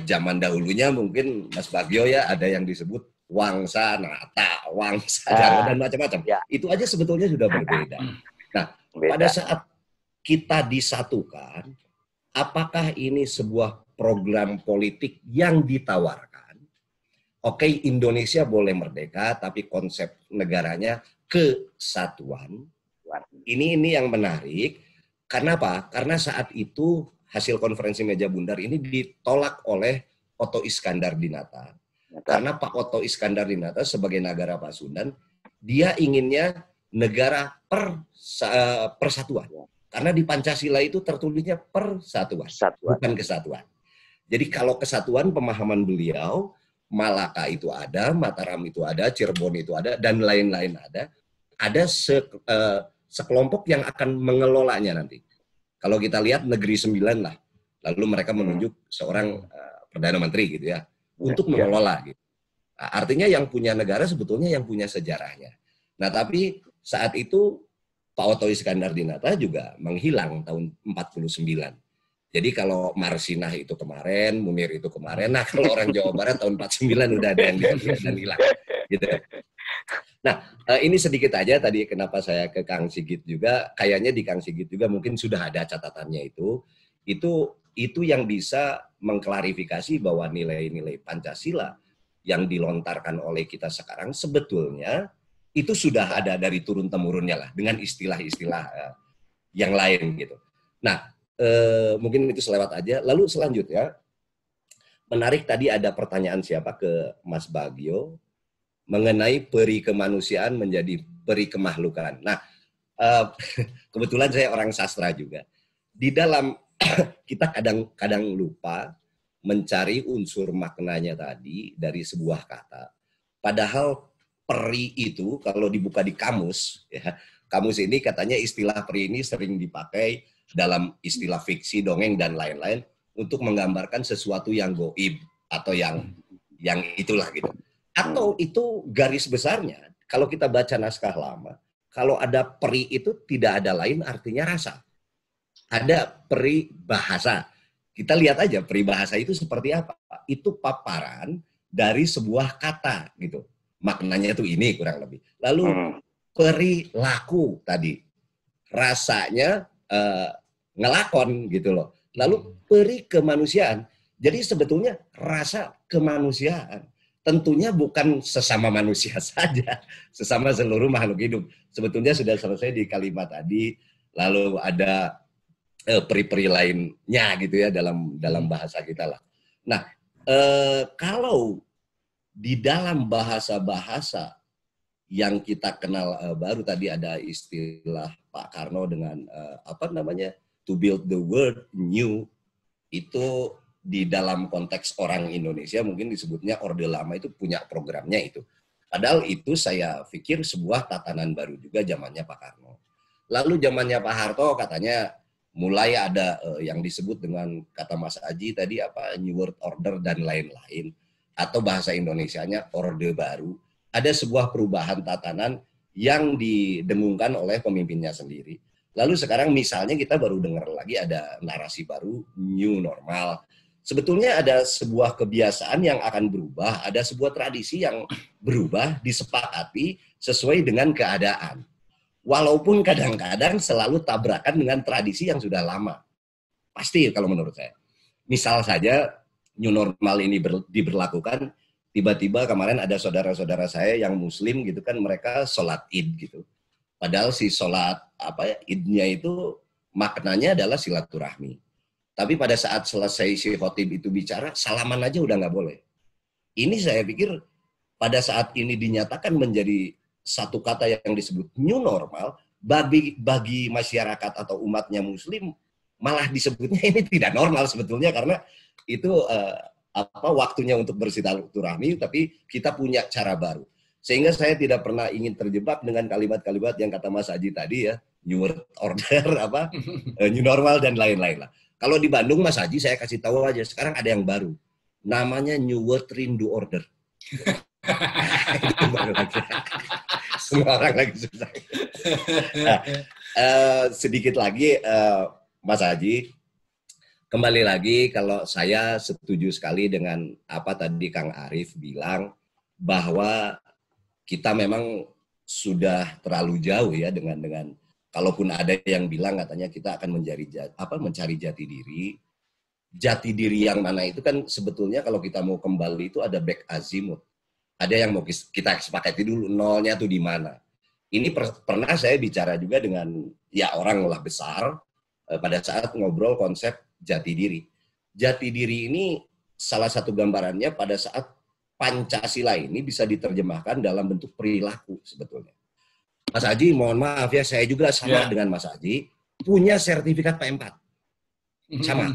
zaman dahulunya mungkin Mas Bagio ya ada yang disebut Wangsa, Nata, Wangsa, dan macam-macam. Ya. Itu aja sebetulnya sudah berbeda. Nah, pada saat kita disatukan, apakah ini sebuah program politik yang ditawarkan? Oke, Indonesia boleh merdeka, tapi konsep negaranya kesatuan. Ini yang menarik. Karena apa? Karena saat itu hasil konferensi meja bundar ini ditolak oleh Oto Iskandar-Dinata. Karena Pak Oto Iskandar-Dinata sebagai negara Pasundan, dia inginnya negara persatuan. Karena di Pancasila itu tertulisnya persatuan, bukan kesatuan. Jadi kalau kesatuan pemahaman beliau, Malaka itu ada, Mataram itu ada, Cirebon itu ada, dan lain-lain ada. Ada sekelompok yang akan mengelolanya nanti. Kalau kita lihat Negeri 9 lah, lalu mereka menunjuk seorang Perdana Menteri gitu ya, untuk mengelola gitu. Nah, artinya yang punya negara sebetulnya yang punya sejarahnya. Nah tapi saat itu Pak Oto Iskandar-Dinata juga menghilang tahun 49. Jadi kalau Marsinah itu kemarin, Munir itu kemarin, nah kalau orang Jawa Barat tahun 49 udah ada yang dan hilang. Gitu. Nah, ini sedikit aja tadi kenapa saya ke Kang Sigit juga, kayaknya di Kang Sigit juga mungkin sudah ada catatannya itu yang bisa mengklarifikasi bahwa nilai-nilai Pancasila yang dilontarkan oleh kita sekarang sebetulnya itu sudah ada dari turun-temurunnya lah, dengan istilah-istilah yang lain gitu. Nah, mungkin itu selewat aja. Lalu selanjutnya, menarik tadi ada pertanyaan siapa ke Mas Bagio, mengenai peri kemanusiaan menjadi peri kemahlukan. Nah, kebetulan saya orang sastra juga. Di dalam, kita kadang-kadang lupa mencari unsur maknanya tadi dari sebuah kata. Padahal peri itu kalau dibuka di kamus, ya, kamus ini katanya istilah peri ini sering dipakai dalam istilah fiksi, dongeng dan lain-lain untuk menggambarkan sesuatu yang goib atau yang itulah gitu. Atau itu garis besarnya kalau kita baca naskah lama, kalau ada peri itu tidak ada lain artinya rasa. Ada peri bahasa. Kita lihat aja peri bahasa itu seperti apa. Itu paparan dari sebuah kata gitu. Maknanya itu ini kurang lebih. Lalu perilaku tadi, rasanya ngelakon gitu loh. Lalu peri kemanusiaan. Jadi sebetulnya rasa kemanusiaan tentunya bukan sesama manusia saja, sesama seluruh makhluk hidup. Sebetulnya sudah selesai di kalimat tadi. Lalu ada peri-peri lainnya gitu ya dalam bahasa kita lah. Nah, kalau di dalam bahasa-bahasa yang kita kenal baru tadi ada istilah Pak Karno dengan to build the world new, itu di dalam konteks orang Indonesia mungkin disebutnya Orde Lama itu punya programnya itu. Padahal itu saya pikir sebuah tatanan baru juga zamannya Pak Karno. Lalu zamannya Pak Harto katanya mulai ada yang disebut dengan kata Mas Aji tadi New World Order dan lain-lain. Atau bahasa Indonesianya Orde Baru, ada sebuah perubahan tatanan yang didengungkan oleh pemimpinnya sendiri. Lalu sekarang misalnya kita baru dengar lagi ada narasi baru, New Normal. Sebetulnya ada sebuah kebiasaan yang akan berubah, ada sebuah tradisi yang berubah, disepakati sesuai dengan keadaan. Walaupun kadang-kadang selalu tabrakan dengan tradisi yang sudah lama. Pasti kalau menurut saya. Misal saja, New Normal ini diberlakukan, tiba-tiba kemarin ada saudara-saudara saya yang Muslim gitu kan, mereka sholat Id gitu. Padahal si sholat Idnya itu maknanya adalah silaturahmi. Tapi pada saat selesai si khotib itu bicara, salaman aja udah nggak boleh. Ini saya pikir pada saat ini dinyatakan menjadi satu kata yang disebut New Normal, bagi masyarakat atau umatnya Muslim, malah disebutnya ini tidak normal sebetulnya karena itu waktunya untuk bersilaturahmi, tapi kita punya cara baru. Sehingga saya tidak pernah ingin terjebak dengan kalimat-kalimat yang kata Mas Aji tadi ya, New World Order, New Normal dan lain-lain lah. Kalau di Bandung Mas Aji saya kasih tahu aja, sekarang ada yang baru, namanya New World Rindu Order. Itu baru lagi. Semua orang lagi susah. Nah, sedikit lagi Mas Aji. Kembali lagi, kalau saya setuju sekali dengan apa tadi Kang Arief bilang, bahwa kita memang sudah terlalu jauh ya dengan kalaupun ada yang bilang katanya kita akan mencari jati diri. Jati diri yang mana itu kan sebetulnya kalau kita mau kembali itu ada back azimuth. Ada yang mau kita sepakati dulu, nolnya tuh di mana. Ini pernah saya bicara juga dengan orang lah besar pada saat ngobrol konsep jati diri. Jati diri ini salah satu gambarannya pada saat Pancasila ini bisa diterjemahkan dalam bentuk perilaku sebetulnya. Mas Aji, mohon maaf ya, saya juga sama dengan Mas Aji, punya sertifikat P4. Sama.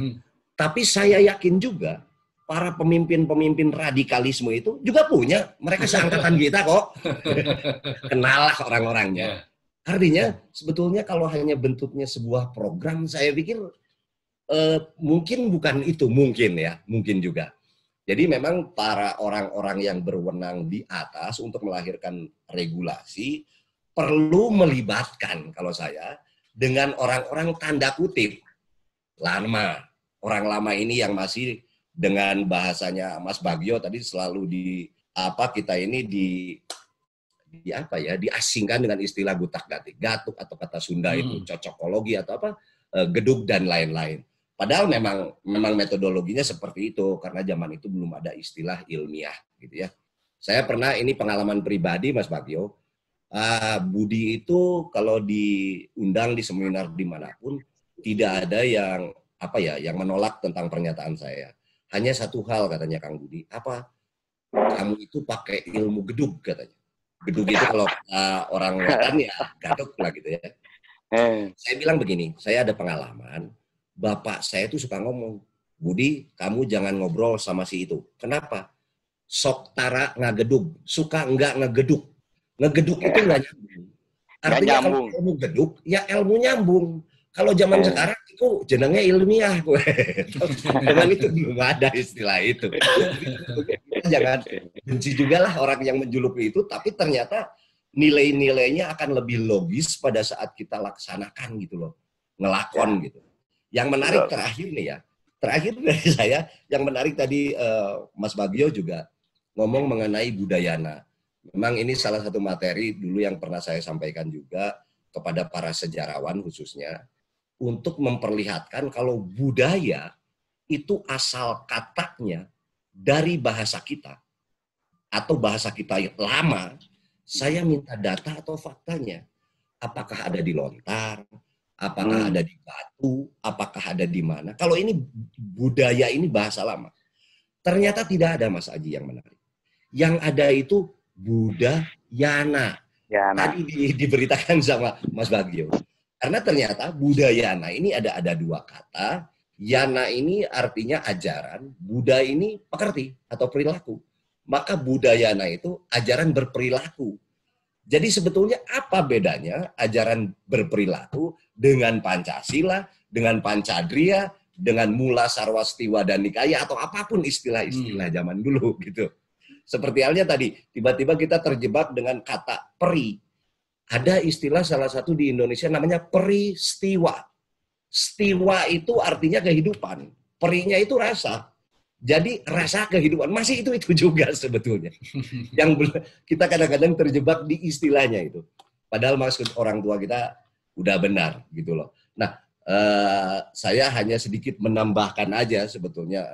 Tapi saya yakin juga para pemimpin-pemimpin radikalisme itu juga punya. Mereka seangkatan kita kok. Kenal lah orang-orangnya. Artinya sebetulnya kalau hanya bentuknya sebuah program, saya pikir mungkin bukan itu, mungkin ya, mungkin juga. Jadi memang para orang-orang yang berwenang di atas untuk melahirkan regulasi perlu melibatkan, kalau saya, dengan orang-orang tanda kutip lama. Orang lama ini yang masih dengan bahasanya Mas Bagio tadi selalu kita ini diasingkan dengan istilah gutak-gatik, gatuk atau kata Sunda itu cocokologi atau gedug dan lain-lain. Padahal memang metodologinya seperti itu karena zaman itu belum ada istilah ilmiah gitu ya. Saya pernah, ini pengalaman pribadi Mas Bagio, Budi itu kalau diundang di seminar dimanapun tidak ada yang menolak tentang pernyataan saya. Hanya satu hal katanya Kang Budi, kamu itu pakai ilmu gedug katanya. Gedug itu kalau orang Wetan ya gadok lah gitu ya. Saya bilang begini, saya ada pengalaman, bapak saya itu suka ngomong, Budi kamu jangan ngobrol sama si itu. Kenapa? Sok tara ngagedug, suka enggak ngegedug. Ngegedug itu enggak nyambung. Artinya kalau ilmu gedug, ya ilmu nyambung. Kalau zaman sekarang itu jenengnya ilmiah. Dengan itu belum ada istilah itu. Jangan benci juga lah orang yang menjuluki itu, tapi ternyata nilai-nilainya akan lebih logis pada saat kita laksanakan gitu loh. Ngelakon gitu. Yang menarik terakhir dari saya, yang menarik tadi Mas Bagio juga ngomong mengenai budayana. Memang ini salah satu materi dulu yang pernah saya sampaikan juga kepada para sejarawan khususnya, untuk memperlihatkan kalau budaya itu asal katanya dari bahasa kita atau bahasa kita lama. Saya minta data atau faktanya. Apakah ada di lontar, apakah ada di batu, apakah ada di mana. Kalau ini budaya, ini bahasa lama. Ternyata tidak ada Mas Aji yang menarik. Yang ada itu budayana. Tadi diberitakan sama Mas Bagio. Karena ternyata budayana ini ada dua kata. Yana ini artinya ajaran, Buddha ini pekerti atau perilaku. Maka budayana itu ajaran berperilaku. Jadi sebetulnya apa bedanya ajaran berperilaku dengan Pancasila, dengan Pancadria, dengan Mula Sarwastiwa dan Nikaya atau apapun istilah-istilah zaman dulu gitu. Seperti halnya tadi, tiba-tiba kita terjebak dengan kata peri. Ada istilah salah satu di Indonesia namanya peristiwa. Stiwa itu artinya kehidupan. Perinya itu rasa. Jadi rasa kehidupan. Masih itu juga sebetulnya. Yang kita kadang-kadang terjebak di istilahnya itu. Padahal maksud orang tua kita udah benar gitu loh. Nah, saya hanya sedikit menambahkan aja sebetulnya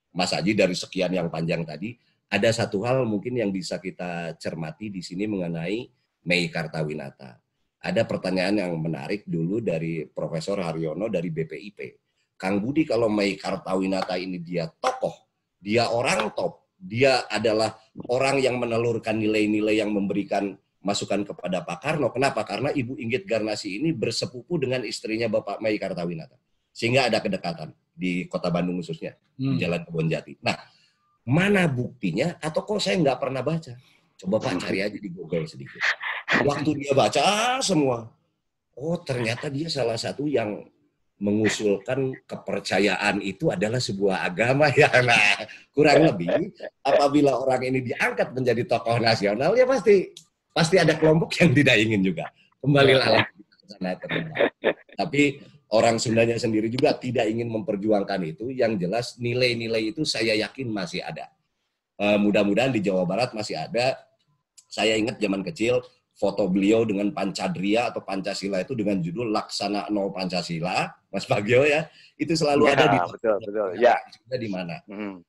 Mas Aji dari sekian yang panjang tadi. Ada satu hal mungkin yang bisa kita cermati di sini mengenai Mei Kartawinata. Ada pertanyaan yang menarik dulu dari Profesor Haryono dari BPIP. Kang Budi, kalau Mei Kartawinata ini dia tokoh, dia orang top, dia adalah orang yang menelurkan nilai-nilai yang memberikan masukan kepada Pak Karno. Kenapa? Karena Ibu Inggit Garnasi ini bersepupu dengan istrinya Bapak Mei Kartawinata. Sehingga ada kedekatan di Kota Bandung khususnya, di Jalan Kebonjati. Nah, mana buktinya? Atau kok saya nggak pernah baca? Coba Pak cari aja di Google sedikit. Waktu dia baca semua, oh ternyata dia salah satu yang mengusulkan kepercayaan itu adalah sebuah agama ya. Nah, kurang lebih apabila orang ini diangkat menjadi tokoh nasional ya pasti ada kelompok yang tidak ingin juga. Kembalilah ke sana terlibat. Tapi orang Sundanya sendiri juga tidak ingin memperjuangkan itu. Yang jelas nilai-nilai itu saya yakin masih ada. Mudah-mudahan di Jawa Barat masih ada. Saya ingat zaman kecil foto beliau dengan Pancadria atau Pancasila itu dengan judul Laksana No Pancasila, Mas Bagio ya, itu selalu ada di betul. Ya. Di mana.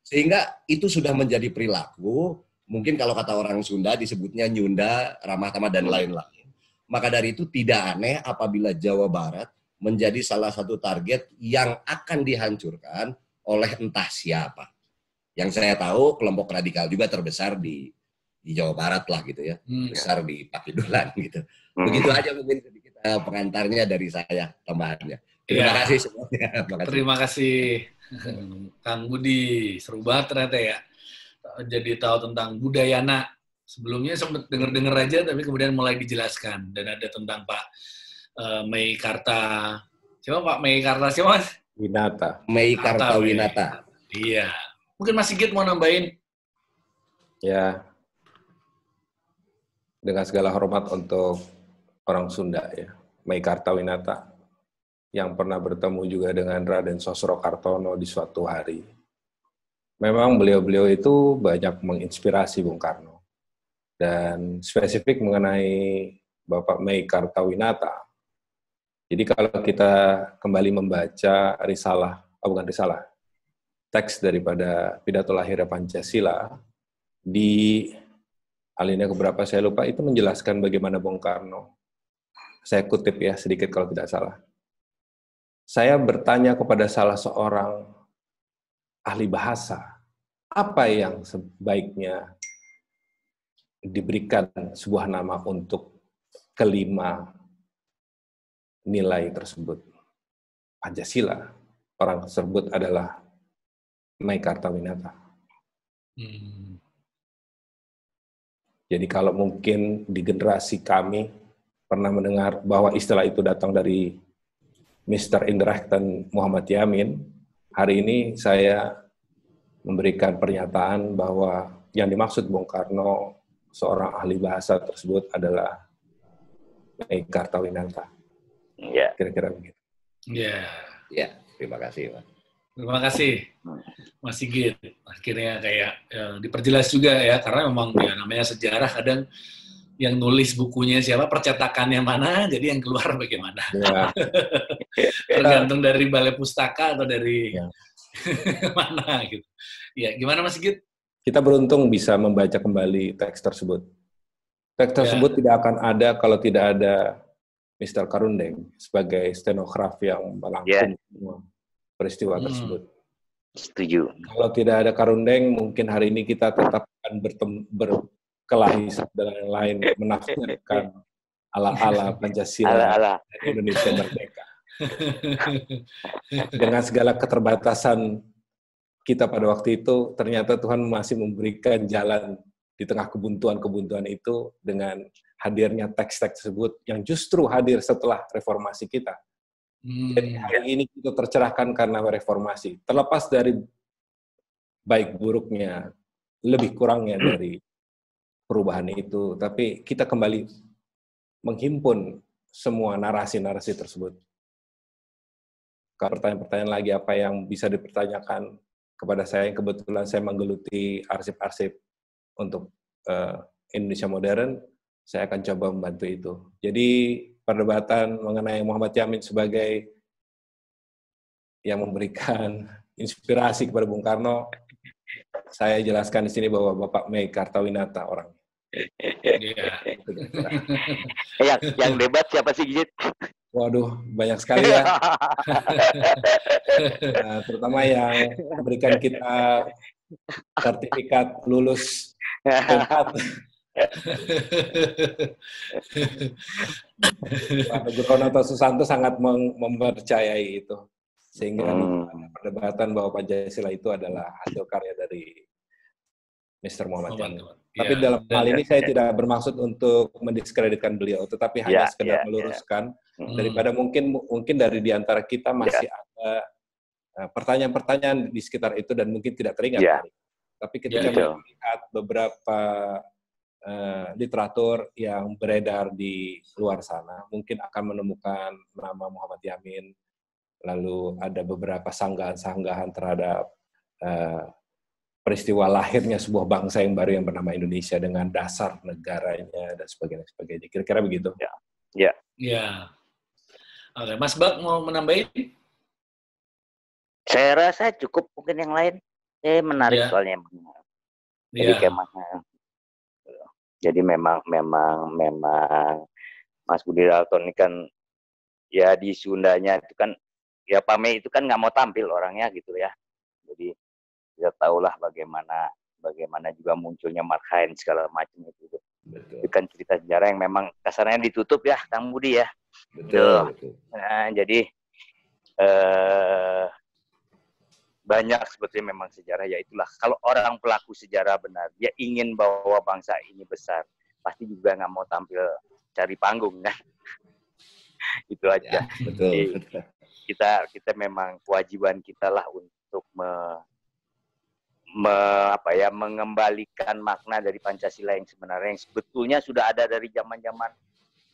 Sehingga itu sudah menjadi perilaku. Mungkin kalau kata orang Sunda disebutnya nyunda, ramah tamah dan lain-lain. Maka dari itu tidak aneh apabila Jawa Barat menjadi salah satu target yang akan dihancurkan oleh entah siapa. Yang saya tahu kelompok radikal juga terbesar di Jawa Barat lah gitu ya, besar di Pakidulan gitu. Begitu aja mungkin sedikit pengantarnya dari saya, tambahannya. Terima kasih semuanya. Terima kasih Kang Budi, seru banget ternyata ya. Jadi tahu tentang Budayana. Sebelumnya sempat denger-denger aja, tapi kemudian mulai dijelaskan. Dan ada tentang Pak Meikarta. Siapa Pak Meikarta? Siapa Mas? Winata. Meikarta Winata. Iya. Mungkin Mas Sigit mau nambahin? Ya, dengan segala hormat untuk orang Sunda ya, Meikarta Winata, yang pernah bertemu juga dengan Raden Sosrokartono di suatu hari. Memang beliau-beliau itu banyak menginspirasi Bung Karno. Dan spesifik mengenai Bapak Meikarta Winata. Jadi kalau kita kembali membaca teks daripada pidato lahir Pancasila, di alinea keberapa saya lupa, itu menjelaskan bagaimana Bung Karno. Saya kutip ya sedikit kalau tidak salah. Saya bertanya kepada salah seorang ahli bahasa, apa yang sebaiknya diberikan sebuah nama untuk kelima nilai tersebut. Pancasila, orang tersebut adalah Meikarta Winata. Jadi kalau mungkin di generasi kami pernah mendengar bahwa istilah itu datang dari Mr. Indirect dan Muhammad Yamin, hari ini saya memberikan pernyataan bahwa yang dimaksud Bung Karno, seorang ahli bahasa tersebut adalah Meikarta Winata. Ya. Kira-kira begitu. Ya. Ya, terima kasih, Mas. Terima kasih, Mas Sigit. Akhirnya kayak diperjelas juga ya, karena memang ya namanya sejarah kadang yang nulis bukunya siapa, percetakannya mana, jadi yang keluar bagaimana. Ya. Tergantung dari balai pustaka atau dari mana gitu. Ya, gimana Mas Sigit? Kita beruntung bisa membaca kembali teks tersebut. Teks tersebut tidak akan ada kalau tidak ada Mr. Karundeng sebagai stenograf yang melangkum semua peristiwa tersebut. Setuju. Kalau tidak ada Karundeng, mungkin hari ini kita tetap akan berkelahi satu dengan yang lain, menafsirkan ala-ala Pancasila dan Indonesia merdeka. Dengan segala keterbatasan kita pada waktu itu, ternyata Tuhan masih memberikan jalan di tengah kebuntuan-kebuntuan itu dengan hadirnya teks-teks tersebut yang justru hadir setelah reformasi kita. Jadi hari ini kita tercerahkan karena reformasi. Terlepas dari baik buruknya, lebih kurangnya dari perubahan itu, tapi kita kembali menghimpun semua narasi-narasi tersebut. Pertanyaan-pertanyaan lagi apa yang bisa dipertanyakan kepada saya, yang kebetulan saya menggeluti arsip-arsip untuk Indonesia modern, saya akan coba membantu itu. Jadi perdebatan mengenai Muhammad Yamin sebagai yang memberikan inspirasi kepada Bung Karno, saya jelaskan di sini bahwa Bapak Meikarta Winata orang. Yang debat siapa sih, Gijit? Waduh, banyak sekali ya. Terutama yang memberikan kita sertifikat lulus Pak Gubernur Susanto sangat mempercayai itu, sehingga ada perdebatan bahwa Pancasila itu adalah hasil karya dari Mr. Muhammad Yamin. Tapi dalam hal ini saya tidak bermaksud untuk mendiskreditkan beliau, tetapi hanya sekedar meluruskan daripada mungkin dari di antara kita masih ada pertanyaan-pertanyaan di sekitar itu dan mungkin tidak teringat. Tapi ketika melihat beberapa literatur yang beredar di luar sana, mungkin akan menemukan nama Muhammad Yamin, lalu ada beberapa sanggahan-sanggahan terhadap peristiwa lahirnya sebuah bangsa yang baru yang bernama Indonesia dengan dasar negaranya dan sebagainya. Kira-kira begitu. Ya. Oke, Mas Bak mau menambahin? Saya rasa cukup, mungkin yang lain. Menarik soalnya. Jadi jadi memang Mas Budi Dalton ini kan ya di Sundanya itu kan ya Pame itu kan nggak mau tampil orangnya gitu ya. Jadi kita tahulah bagaimana juga munculnya Mark Hines segala macam itu. Betul. Itu kan cerita sejarah yang memang kasarnya ditutup ya, Kang Budi ya. Betul. Nah, jadi banyak sebetulnya memang sejarah, ya itulah. Kalau orang pelaku sejarah benar, dia ingin bawa bangsa ini besar, pasti juga nggak mau tampil cari panggung kan. Itu aja. Ya, betul. Jadi, kita memang kewajiban kita lah untuk mengembalikan makna dari Pancasila yang sebenarnya, yang sebetulnya sudah ada dari zaman-zaman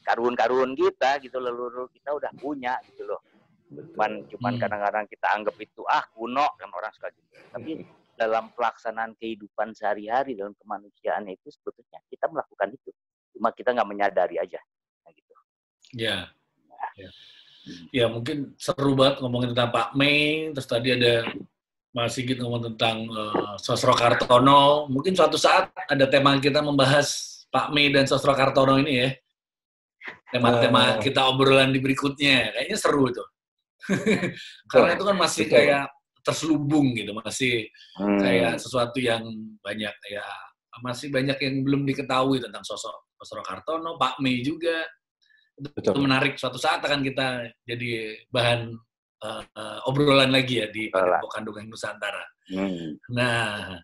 karun-karun kita gitu, leluhur kita udah punya gitu loh. Cuman kadang-kadang kita anggap itu kuno kan, orang suka gitu. Tapi dalam pelaksanaan kehidupan sehari-hari dalam kemanusiaan itu sebetulnya kita melakukan itu. Cuma kita nggak menyadari aja. Nah, gitu. Ya. Ya, mungkin seru banget ngomongin tentang Pak Mei. Terus tadi ada Mas Sigit ngomong tentang Sosro Kartono. Mungkin suatu saat ada tema kita membahas Pak Mei dan Sosro Kartono ini ya. Tema-tema kita obrolan di berikutnya. Kayaknya seru itu. Karena itu kan masih kayak terselubung gitu, masih kayak sesuatu yang banyak ya, masih banyak yang belum diketahui tentang sosok Sosro Kartono, Pak Mei juga. Itu menarik, suatu saat akan kita jadi bahan obrolan lagi ya di Padepokan Dongeng Nusantara. Nah,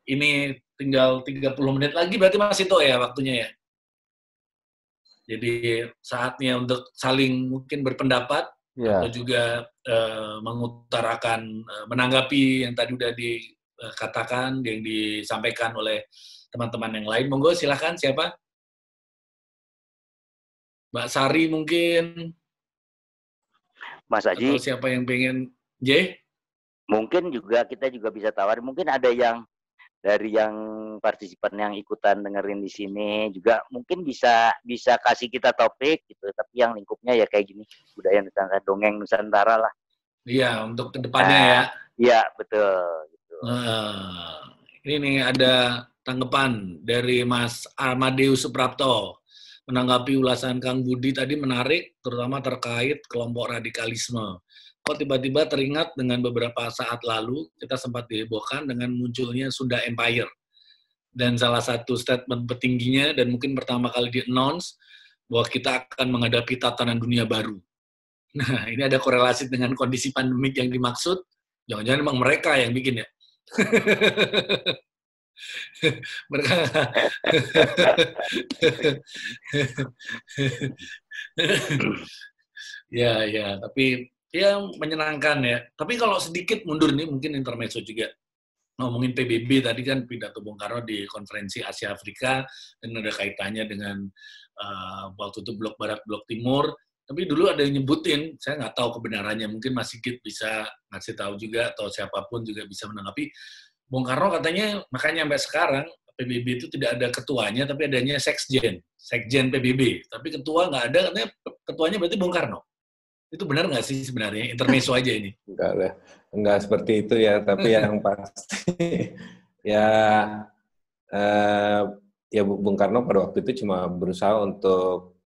ini tinggal 30 menit lagi berarti Mas Ito ya waktunya ya. Jadi saatnya untuk saling mungkin berpendapat. Atau juga mengutarakan, menanggapi yang tadi udah dikatakan, yang disampaikan oleh teman-teman yang lain. Monggo silakan, siapa? Mbak Sari mungkin? Mas Aji? Atau siapa yang pengen? J? Mungkin juga kita juga bisa tawar, mungkin ada yang dari yang partisipan yang ikutan dengerin di sini juga mungkin bisa kasih kita topik gitu, tapi yang lingkupnya ya kayak gini, budaya Nusantara, dongeng Nusantara lah. Iya, untuk kedepannya ya. Iya, betul. Gitu. Ini nih ada tanggapan dari Mas Armadeus Suprapto menanggapi ulasan Kang Budi tadi menarik, terutama terkait kelompok radikalisme. Kok tiba-tiba teringat dengan beberapa saat lalu kita sempat dihebohkan dengan munculnya Sunda Empire. Dan salah satu statement petingginya dan mungkin pertama kali di-announce bahwa kita akan menghadapi tatanan dunia baru. Nah, ini ada korelasi dengan kondisi pandemik yang dimaksud. Jangan-jangan memang mereka yang bikin ya. Mereka ya, tapi ya menyenangkan ya. Tapi kalau sedikit mundur nih, mungkin intermezzo juga. Ngomongin PBB tadi kan pidato Bung Karno di konferensi Asia Afrika, dan ada kaitannya dengan waktu itu blok barat, blok timur. Tapi dulu ada yang nyebutin, saya nggak tahu kebenarannya, mungkin Mas Sigit bisa ngasih tahu juga, atau siapapun juga bisa menanggapi. Bung Karno katanya, makanya sampai sekarang, PBB itu tidak ada ketuanya, tapi adanya sekjen PBB. Tapi ketua nggak ada, katanya ketuanya berarti Bung Karno. Itu benar nggak sih sebenarnya? Intermezzo aja ini. Enggak seperti itu ya, tapi yang pasti ya Bung Karno pada waktu itu cuma berusaha untuk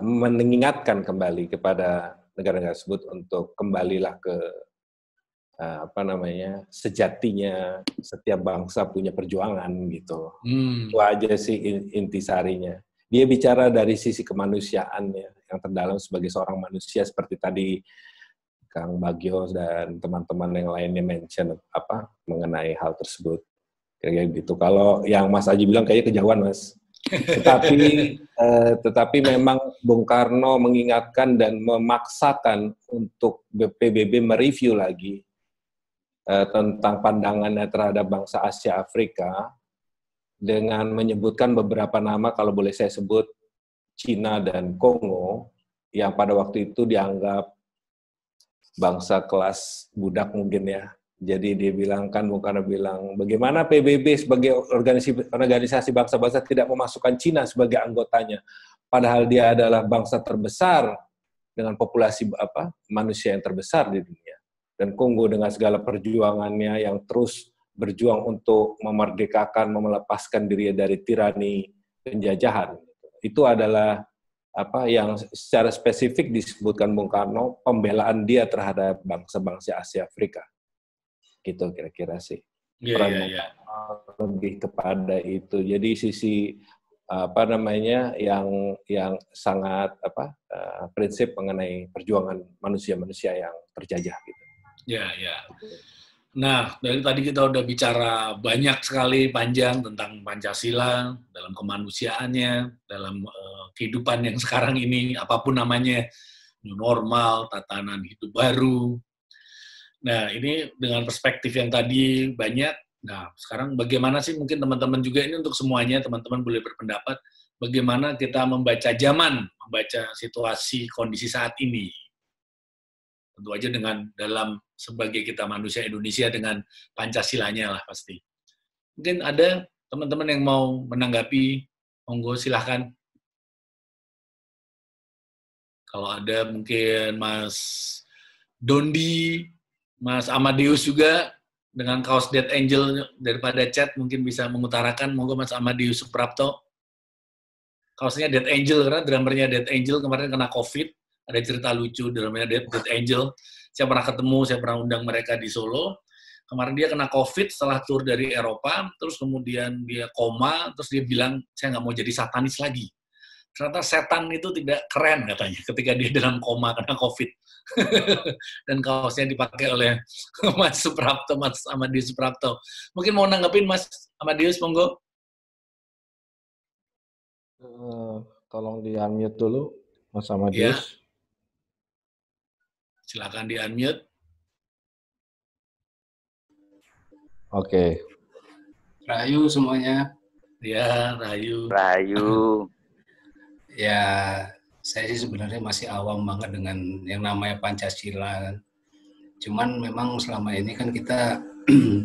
mengingatkan kembali kepada negara-negara tersebut untuk kembalilah ke sejatinya setiap bangsa punya perjuangan gitu. Itu aja sih intisarinya. Dia bicara dari sisi kemanusiaan ya, yang terdalam sebagai seorang manusia, seperti tadi Kang Bagio dan teman-teman yang lainnya mention mengenai hal tersebut. Kayak gitu. Kalau yang Mas Aji bilang kayaknya kejauhan, Mas. Tetapi memang Bung Karno mengingatkan dan memaksakan untuk PBB mereview lagi tentang pandangannya terhadap bangsa Asia Afrika, dengan menyebutkan beberapa nama, kalau boleh saya sebut, Cina dan Kongo, yang pada waktu itu dianggap bangsa kelas budak mungkin ya. Jadi dia bilang, kan Bung Karno bilang, bagaimana PBB sebagai organisasi bangsa-bangsa tidak memasukkan Cina sebagai anggotanya, padahal dia adalah bangsa terbesar dengan populasi manusia yang terbesar di dunia. Dan Kongo dengan segala perjuangannya yang terus berjuang untuk memerdekakan, melepaskan diri dari tirani penjajahan. Itu adalah yang secara spesifik disebutkan Bung Karno, pembelaan dia terhadap bangsa-bangsa Asia Afrika. gitu kira-kira sih. Iya, Peran iya, iya. lebih kepada itu. Jadi sisi yang sangat prinsip mengenai perjuangan manusia-manusia yang terjajah gitu. Ya, ya. Nah, dari tadi kita udah bicara banyak sekali panjang tentang Pancasila dalam kemanusiaannya, dalam kehidupan yang sekarang ini, apapun namanya, new normal, tatanan hidup baru. Nah, ini dengan perspektif yang tadi banyak. Nah, sekarang bagaimana sih mungkin teman-teman juga ini untuk semuanya, teman-teman boleh berpendapat, bagaimana kita membaca zaman, membaca situasi, kondisi saat ini. Tentu aja dalam sebagai kita manusia Indonesia dengan Pancasilanya lah pasti. Mungkin ada teman-teman yang mau menanggapi, monggo silahkan. Kalau ada mungkin Mas Dondi, Mas Amadeus juga dengan kaos Dead Angel daripada chat mungkin bisa mengutarakan. Monggo Mas Amadeus Suprapto. Kaosnya Dead Angel karena drummernya Dead Angel kemarin kena COVID. Ada cerita lucu drummernya Dead Angel. Saya pernah ketemu, saya pernah undang mereka di Solo. Kemarin dia kena COVID setelah tur dari Eropa, terus kemudian dia koma, terus dia bilang, saya nggak mau jadi satanis lagi. Ternyata setan itu tidak keren katanya ketika dia dalam koma kena COVID. Dan kaosnya dipakai oleh Mas Suprapto, Mas Amadeus Suprapto. Mungkin mau nanggepin Mas Amadeus, monggo. Tolong di-unmute dulu, Mas Amadeus. Ya. Silakan di-unmute. Oke. Rahayu semuanya. Ya, Rahayu. Rahayu. Ya, saya sih sebenarnya masih awam banget dengan yang namanya Pancasila kan. Cuman memang selama ini kan kita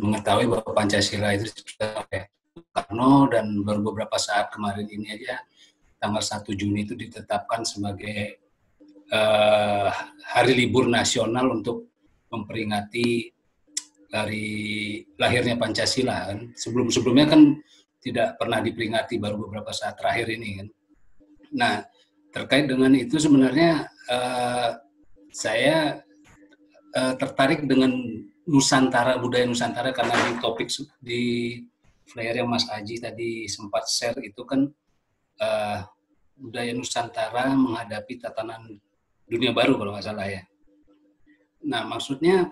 mengetahui bahwa Pancasila itu sudah Karno, dan baru beberapa saat kemarin ini aja tanggal 1 Juni itu ditetapkan sebagai hari libur nasional untuk memperingati dari lahirnya Pancasila kan. Sebelum-sebelumnya kan tidak pernah diperingati, baru beberapa saat terakhir ini kan. Nah, terkait dengan itu sebenarnya saya tertarik dengan Nusantara, budaya Nusantara, karena di topik di flyer yang Mas Aji tadi sempat share itu kan budaya Nusantara menghadapi tatanan dunia baru kalau nggak salah ya. Nah, maksudnya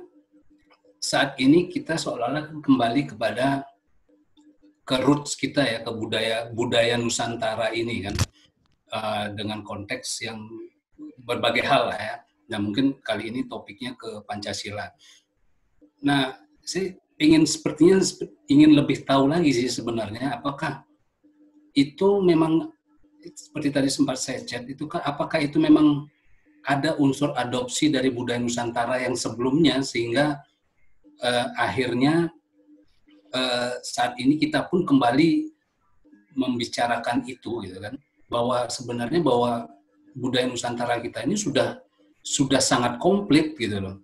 saat ini kita seolah-olah kembali kepada ke roots kita ya, ke budaya Nusantara ini kan, dengan konteks yang berbagai hal lah ya. Nah, mungkin kali ini topiknya ke Pancasila. Nah, saya sepertinya ingin lebih tahu lagi sih sebenarnya, apakah itu memang seperti tadi sempat saya chat, itu apakah itu memang ada unsur adopsi dari budaya Nusantara yang sebelumnya, sehingga akhirnya saat ini kita pun kembali membicarakan itu gitu kan, bahwa sebenarnya bahwa budaya Nusantara kita ini sudah sangat komplit gitu loh,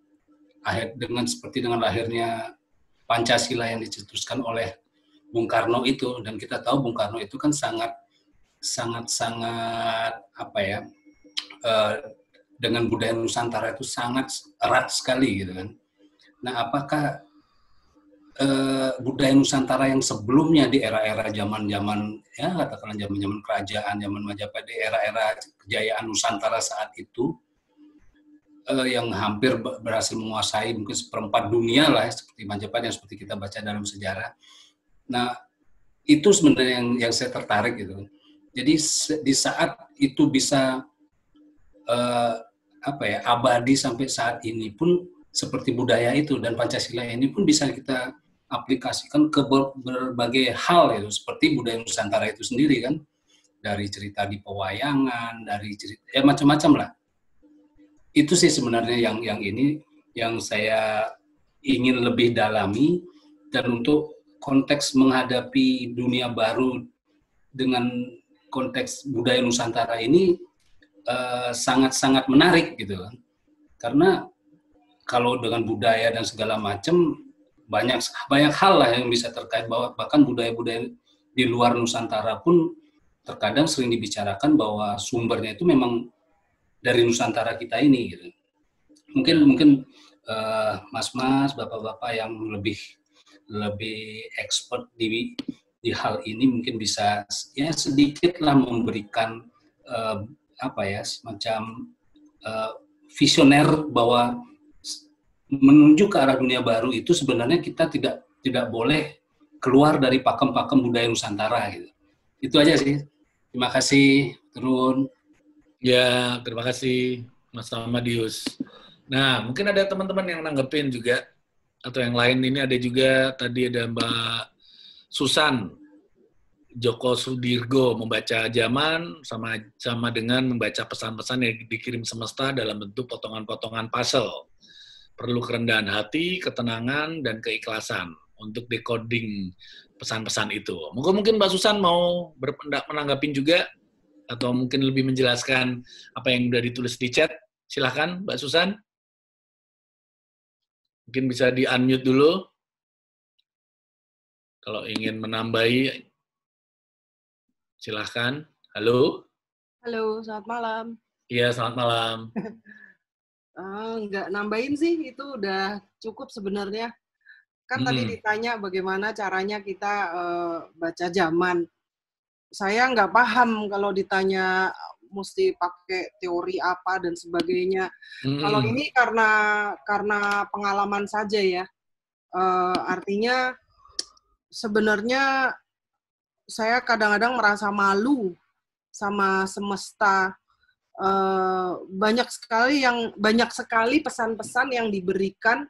seperti dengan lahirnya Pancasila yang dicetuskan oleh Bung Karno itu. Dan kita tahu Bung Karno itu kan sangat apa ya, dengan budaya Nusantara itu sangat erat sekali gitu kan. Nah, apakah budaya Nusantara yang sebelumnya di era-era zaman-zaman ya katakanlah zaman-zaman kerajaan, zaman Majapahit, di era-era kejayaan Nusantara saat itu yang hampir berhasil menguasai mungkin seperempat dunia lah, seperti Majapahit yang seperti kita baca dalam sejarah. Nah, itu sebenarnya yang saya tertarik gitu. Jadi di saat itu bisa abadi sampai saat ini pun seperti budaya itu, dan Pancasila ini pun bisa kita aplikasikan ke berbagai hal itu, seperti budaya Nusantara itu sendiri kan, dari cerita di pewayangan, dari cerita ya macam-macam lah. Itu sih sebenarnya yang ini yang saya ingin lebih dalami, dan untuk konteks menghadapi dunia baru dengan konteks budaya Nusantara ini sangat-sangat menarik gitu kan. Karena kalau dengan budaya dan segala macam banyak hal lah yang bisa terkait, bahwa bahkan budaya-budaya di luar Nusantara pun terkadang sering dibicarakan bahwa sumbernya itu memang dari Nusantara kita ini gitu. Mungkin mas-mas, bapak-bapak yang lebih expert di hal ini mungkin bisa ya sedikitlah memberikan semacam visioner bahwa menuju ke arah dunia baru itu sebenarnya kita tidak boleh keluar dari pakem-pakem budaya Nusantara gitu. Itu aja sih. Terima kasih, Turun. Ya, terima kasih Mas Amadius. Nah, mungkin ada teman-teman yang nanggepin juga atau yang lain. Ini ada juga tadi ada Mbak Susan Joko Sudirgo, membaca zaman sama dengan membaca pesan-pesan yang dikirim semesta dalam bentuk potongan-potongan puzzle. Perlu kerendahan hati, ketenangan, dan keikhlasan untuk decoding pesan-pesan itu. Mungkin Mbak Susan mau menanggapin juga, atau mungkin lebih menjelaskan apa yang sudah ditulis di chat. Silahkan, Mbak Susan. Mungkin bisa di-unmute dulu. Kalau ingin menambahi, silahkan. Halo? Halo, selamat malam. Iya, selamat malam. Nggak nambahin sih, itu udah cukup sebenarnya. Kan tadi ditanya bagaimana caranya kita baca zaman. Saya nggak paham kalau ditanya mesti pakai teori apa dan sebagainya. Kalau ini karena pengalaman saja ya. Artinya sebenarnya saya kadang-kadang merasa malu sama semesta. Banyak sekali pesan-pesan yang diberikan,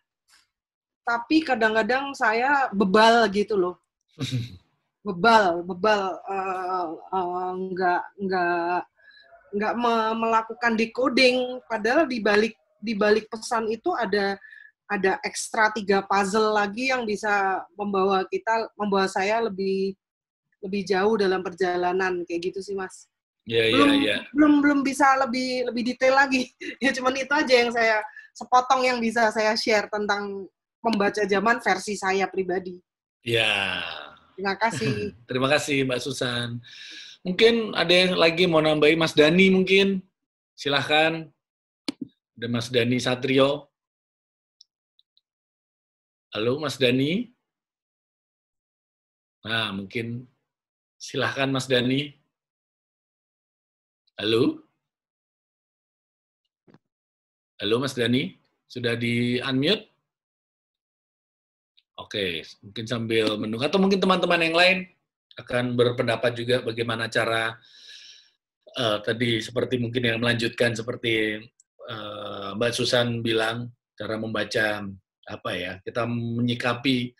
tapi kadang-kadang saya bebal gitu loh. bebal nggak melakukan decoding, padahal di balik pesan itu ada ekstra 3 puzzle lagi yang bisa membawa saya lebih jauh dalam perjalanan, kayak gitu sih Mas. Belum bisa lebih detail lagi. Ya cuman itu aja yang saya sepotong yang bisa saya share tentang membaca zaman versi saya pribadi. Ya. Terima kasih. Terima kasih Mbak Susan. Mungkin ada yang lagi mau nambahin, Mas Dani mungkin. Silahkan. Ada Mas Dani Satrio. Halo Mas Dani. Nah, mungkin silahkan Mas Dani. Halo? Halo Mas Dani, sudah di-unmute? Oke, mungkin sambil menunggu. Atau mungkin teman-teman yang lain akan berpendapat juga bagaimana cara tadi seperti mungkin yang melanjutkan seperti Mbak Susan bilang, cara membaca kita menyikapi,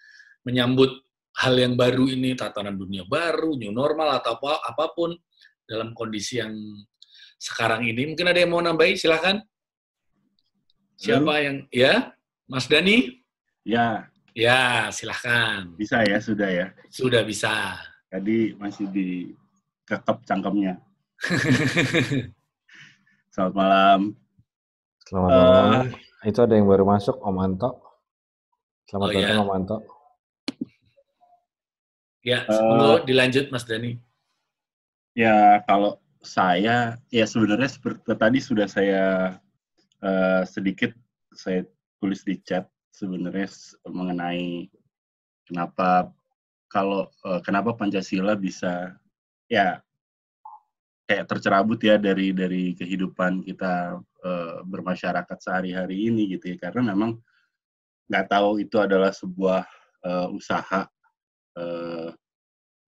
menyambut hal yang baru ini, tatanan dunia baru, new normal, atau apapun dalam kondisi yang sekarang ini. Mungkin ada yang mau nambahi, silahkan. Siapa yang... Ya, Mas Dani? Ya. Ya, silahkan. Bisa ya, sudah ya? Sudah bisa. Tadi masih dikekep cangkemnya. Selamat malam. Selamat malam. Itu ada yang baru masuk, Om Anto. Selamat datang, Om Anto. Ya, semoga dilanjut, Mas Dani. Ya, kalau saya, ya sebenarnya seperti tadi sudah saya sedikit saya tulis di chat sebenarnya mengenai kenapa Pancasila bisa ya kayak tercerabut ya dari kehidupan kita bermasyarakat sehari-hari ini gitu ya, karena memang nggak tahu itu adalah sebuah usaha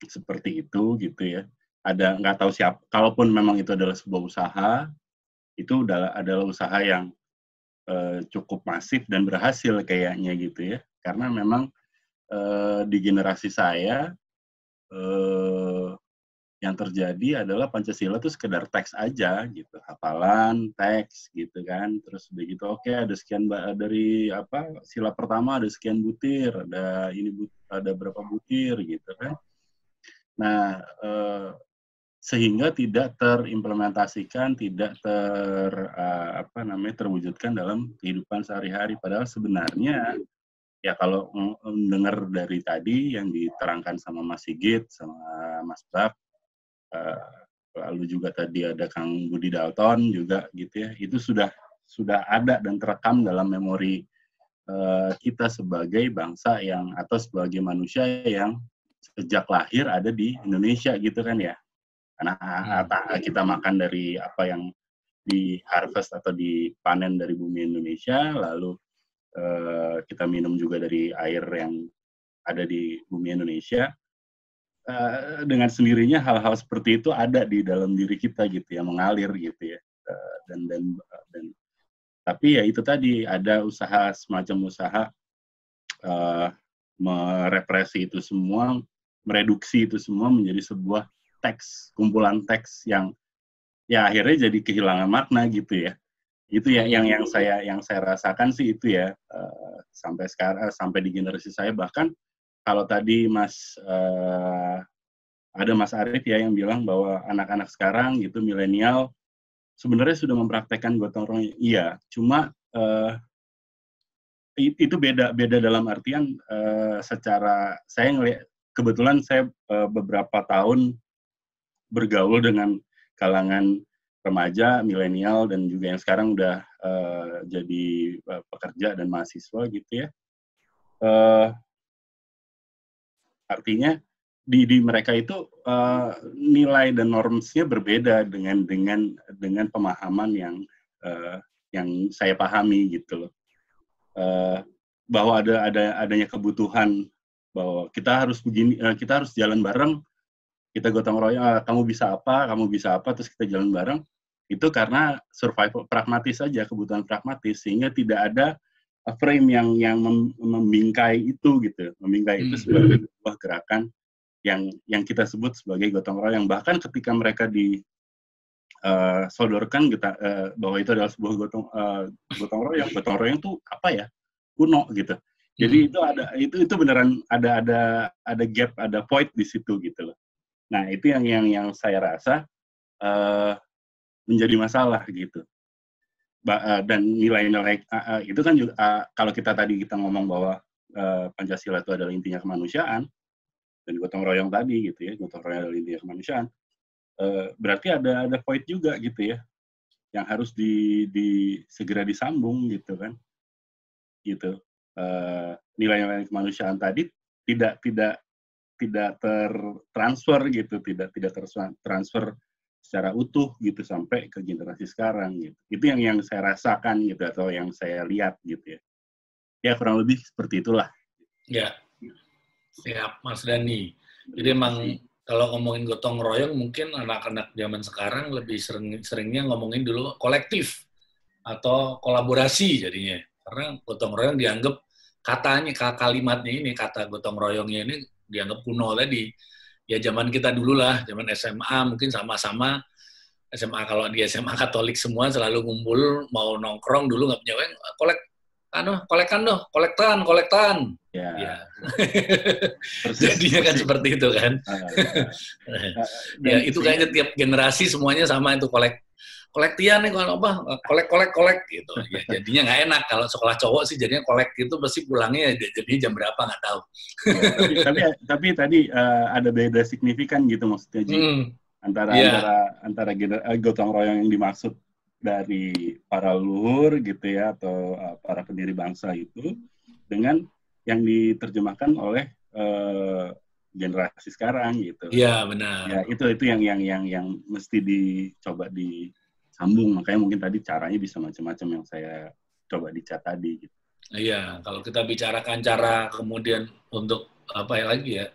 seperti itu gitu ya. Nggak tahu siapa, kalaupun memang itu adalah sebuah usaha, itu adalah usaha yang cukup masif dan berhasil kayaknya gitu ya. Karena memang di generasi saya yang terjadi adalah Pancasila itu sekedar teks aja gitu, hafalan teks gitu kan. Terus begitu ada sekian dari sila pertama ada sekian butir, ada berapa butir gitu kan. Nah, sehingga tidak terimplementasikan, tidak terwujudkan dalam kehidupan sehari-hari. Padahal sebenarnya ya kalau mendengar dari tadi yang diterangkan sama Mas Sigit, sama Mas Bak, lalu juga tadi ada Kang Budi Dalton juga gitu ya, itu sudah ada dan terekam dalam memori kita sebagai bangsa yang atau sebagai manusia yang sejak lahir ada di Indonesia gitu kan ya. Karena kita makan dari apa yang di harvest atau dipanen dari bumi Indonesia, lalu kita minum juga dari air yang ada di bumi Indonesia. Dengan sendirinya hal-hal seperti itu ada di dalam diri kita gitu ya, mengalir gitu ya. Dan tapi ya itu tadi ada usaha semacam usaha merepresi itu semua, mereduksi itu semua menjadi sebuah teks, kumpulan teks yang ya akhirnya jadi kehilangan makna gitu ya. Itu ya yang saya rasakan sih itu ya, sampai sekarang, sampai di generasi saya. Bahkan kalau tadi ada Mas Arief ya yang bilang bahwa anak-anak sekarang gitu, milenial, sebenarnya sudah mempraktekkan gotong royong. Iya, cuma itu beda dalam artian secara saya ngelihat, kebetulan saya beberapa tahun bergaul dengan kalangan remaja, milenial, dan juga yang sekarang udah jadi pekerja dan mahasiswa gitu ya. Artinya di mereka itu nilai dan normsnya berbeda dengan pemahaman yang saya pahami gitu loh. Bahwa adanya kebutuhan bahwa kita harus begini, kita harus jalan bareng, kita gotong royong, kamu bisa apa, terus kita jalan bareng. Itu karena survival pragmatis saja, kebutuhan pragmatis, sehingga tidak ada frame yang membingkai itu gitu, membingkai itu sebagai sebuah gerakan yang kita sebut sebagai gotong royong. Bahkan ketika mereka disodorkan bahwa itu adalah sebuah gotong royong itu apa ya, kuno gitu. Jadi itu beneran ada gap, ada void di situ gitu loh. Nah itu yang saya rasa menjadi masalah gitu. Dan nilai-nilai itu kan juga, kalau kita ngomong bahwa Pancasila itu adalah intinya kemanusiaan, dan gotong royong tadi gitu ya, gotong royong adalah intinya kemanusiaan, berarti ada void juga gitu ya, yang harus segera disambung gitu kan, gitu. Nilai-nilai kemanusiaan tadi tidak tertransfer gitu, tidak tertransfer secara utuh gitu sampai ke generasi sekarang gitu. Itu yang saya rasakan gitu, atau yang saya lihat gitu ya. Ya kurang lebih seperti itulah. Ya. Siap, Mas Dani. Jadi emang kalau ngomongin gotong royong, mungkin anak-anak zaman sekarang lebih seringnya ngomongin dulu kolektif atau kolaborasi jadinya. Karena gotong royong dianggap kalimatnya ini, kata gotong royongnya ini dianggap kuno tadi. Ya zaman kita dulu lah, zaman SMA mungkin sama-sama. SMA, kalau di SMA Katolik semua selalu ngumpul, mau nongkrong dulu nggak punya uang, kolektan. Ya. Jadinya kan seperti itu kan. Ya itu kayaknya tiap generasi semuanya sama itu, kolektian nih, kolek gitu. Ya, jadinya nggak enak kalau sekolah cowok sih, jadinya kolek itu pasti pulangnya jadinya jam berapa nggak tahu. Tapi tadi ada beda signifikan gitu maksudnya Ji. Antara gotong royong yang dimaksud dari para leluhur gitu ya, atau para pendiri bangsa itu, dengan yang diterjemahkan oleh generasi sekarang gitu. Iya benar. Ya itu yang mesti dicoba disambung. Makanya mungkin tadi caranya bisa macam-macam yang saya coba dicat tadi gitu. Iya, kalau kita bicarakan cara kemudian untuk apa ya lagi ya,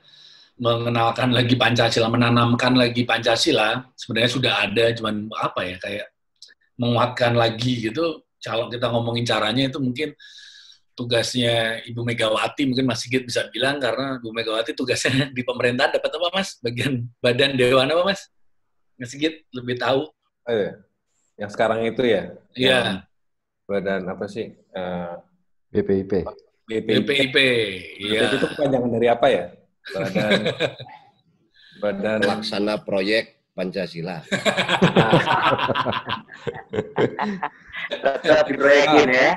mengenalkan lagi Pancasila, menanamkan lagi Pancasila, sebenarnya sudah ada, cuman apa ya, kayak menguatkan lagi gitu. Kalau kita ngomongin caranya itu mungkin tugasnya Ibu Megawati, mungkin Mas Sigit bisa bilang, karena Ibu Megawati tugasnya di pemerintahan dapat apa Mas? Badan Dewan apa Mas? Mas Sigit lebih tahu. Yang sekarang itu ya? Iya. Badan apa sih? BPIP. BPIP, iya. Itu kepanjangan dari apa ya? Badan Pelaksana Proyek Pancasila. Tetap diproyekin ya.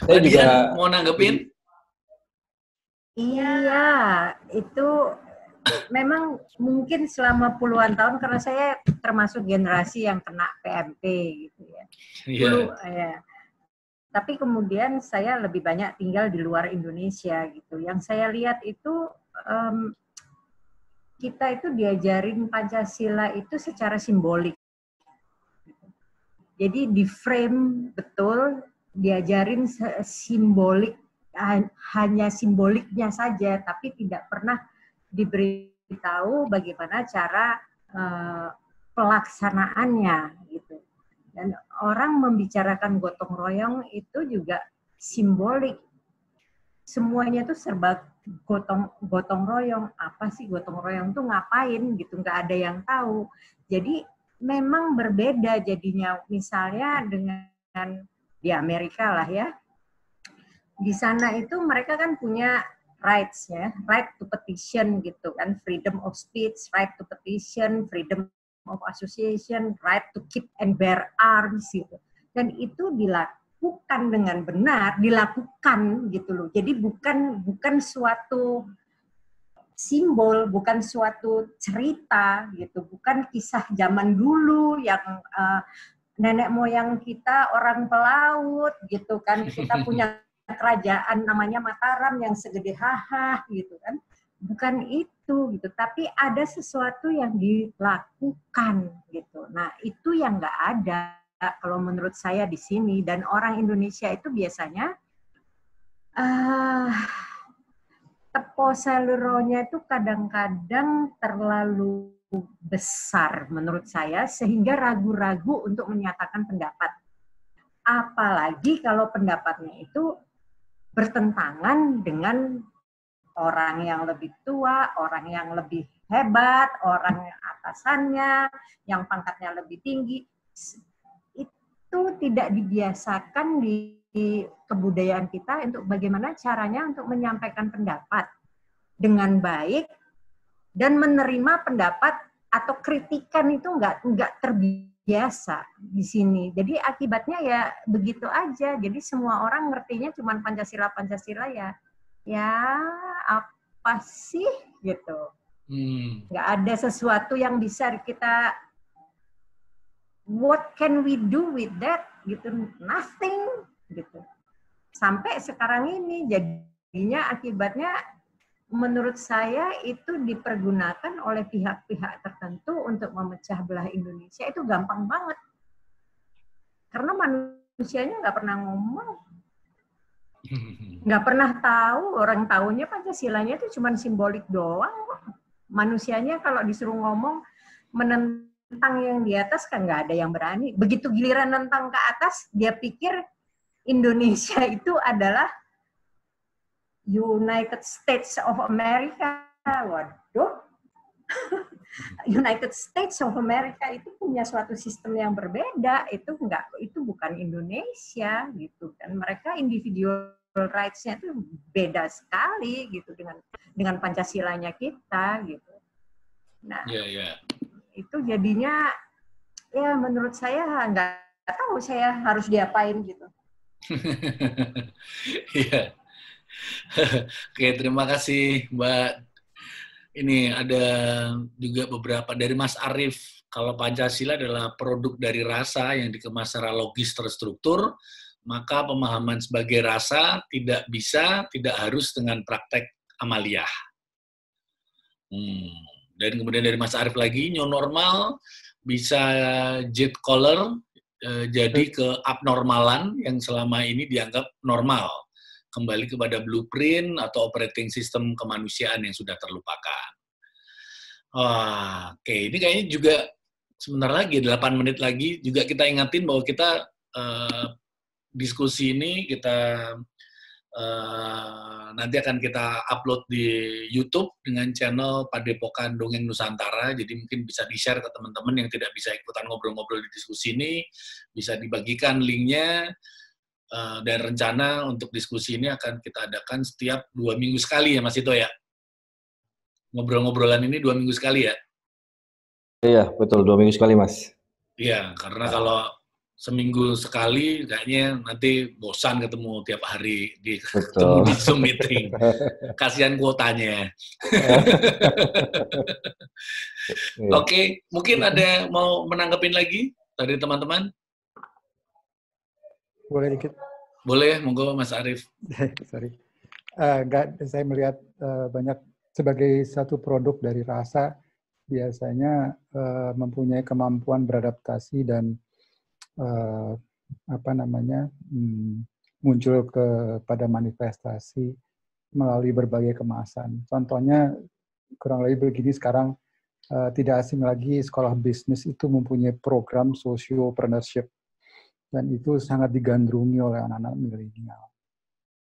Saya juga mau nanggepin? Iya, itu memang mungkin selama puluhan tahun, karena saya termasuk generasi yang kena PMP gitu ya. Iya. Tapi kemudian saya lebih banyak tinggal di luar Indonesia gitu. Yang saya lihat itu kita itu diajarin Pancasila itu secara simbolik. Jadi di frame betul, diajarin simbolik, hanya simboliknya saja, tapi tidak pernah diberitahu bagaimana cara pelaksanaannya gitu. Dan orang membicarakan gotong royong itu juga simbolik. Semuanya itu serba gotong royong. Apa sih gotong royong itu ngapain gitu? Nggak ada yang tahu. Jadi memang berbeda jadinya. Misalnya dengan di Amerika lah ya. Di sana itu mereka kan punya rights ya, right to petition gitu kan, freedom of speech, right to petition, freedom of association, right to keep and bear arms gitu. Dan itu dilakukan dengan benar, dilakukan gitu loh. Jadi bukan suatu simbol, bukan suatu cerita gitu, bukan kisah zaman dulu yang nenek moyang kita orang pelaut gitu kan, kita punya kerajaan namanya Mataram yang segede hahah gitu kan. Bukan itu gitu, tapi ada sesuatu yang dilakukan gitu. Nah, itu yang nggak ada kalau menurut saya di sini. Dan orang Indonesia itu biasanya tepo seluruhnya itu kadang-kadang terlalu besar menurut saya, sehingga ragu-ragu untuk menyatakan pendapat. Apalagi kalau pendapatnya itu bertentangan dengan orang yang lebih tua, orang yang lebih hebat, orang yang atasannya, yang pangkatnya lebih tinggi. Itu tidak dibiasakan di kebudayaan kita untuk bagaimana caranya untuk menyampaikan pendapat dengan baik dan menerima pendapat atau kritikan itu nggak terbiasa di sini. Jadi akibatnya ya begitu aja. Jadi semua orang ngertinya cuma Pancasila ya. Ya apa sih gitu. Nggak ada sesuatu yang bisa kita, what can we do with that gitu, nothing gitu. Sampai sekarang ini jadinya akibatnya menurut saya itu dipergunakan oleh pihak-pihak tertentu untuk memecah belah Indonesia. Itu gampang banget karena manusianya nggak pernah ngomong. Nggak pernah tahu, orang tahunya Pancasilanya itu cuma simbolik doang. Manusianya kalau disuruh ngomong menentang yang di atas kan nggak ada yang berani. Begitu giliran nentang ke atas, dia pikir Indonesia itu adalah United States of America. Waduh, United States of America itu punya suatu sistem yang berbeda. Itu bukan Indonesia gitu kan. Mereka individual rights-nya itu beda sekali gitu dengan Pancasilanya kita gitu. Nah, itu jadinya ya menurut saya nggak tahu saya harus diapain gitu. Iya. Oke, terima kasih Mbak. Ini ada juga beberapa dari Mas Arief. Kalau Pancasila adalah produk dari rasa yang dikemas secara logis terstruktur, maka pemahaman sebagai rasa tidak harus dengan praktek amaliyah. Dan kemudian dari Mas Arief lagi, new normal bisa jet color, jadi ke abnormalan yang selama ini dianggap normal. Kembali kepada blueprint atau operating system kemanusiaan yang sudah terlupakan. Oke, ini kayaknya juga sebentar lagi, 8 menit lagi, juga kita ingatin bahwa kita diskusi ini nanti akan kita upload di YouTube dengan channel Padepokan Dongeng Nusantara, jadi mungkin bisa di-share ke teman-teman yang tidak bisa ikutan ngobrol-ngobrol di diskusi ini, bisa dibagikan linknya. Dan rencana untuk diskusi ini akan kita adakan setiap 2 minggu sekali ya Mas Ito ya? Ngobrol-ngobrolan ini 2 minggu sekali ya? Iya, betul. 2 minggu sekali, Mas. Iya, karena kalau seminggu sekali kayaknya nanti bosan ketemu tiap hari ketemu di Zoom meeting. Kasihan kuotanya. Oke, mungkin ada mau menanggapin lagi dari teman-teman? Boleh dikit. Boleh, monggo Mas Arief. Sorry. Saya melihat banyak sebagai satu produk dari rasa biasanya mempunyai kemampuan beradaptasi dan muncul pada manifestasi melalui berbagai kemasan. Contohnya kurang lebih begini sekarang, tidak asing lagi sekolah bisnis itu mempunyai program sociopreneurship dan itu sangat digandrungi oleh anak-anak milenial.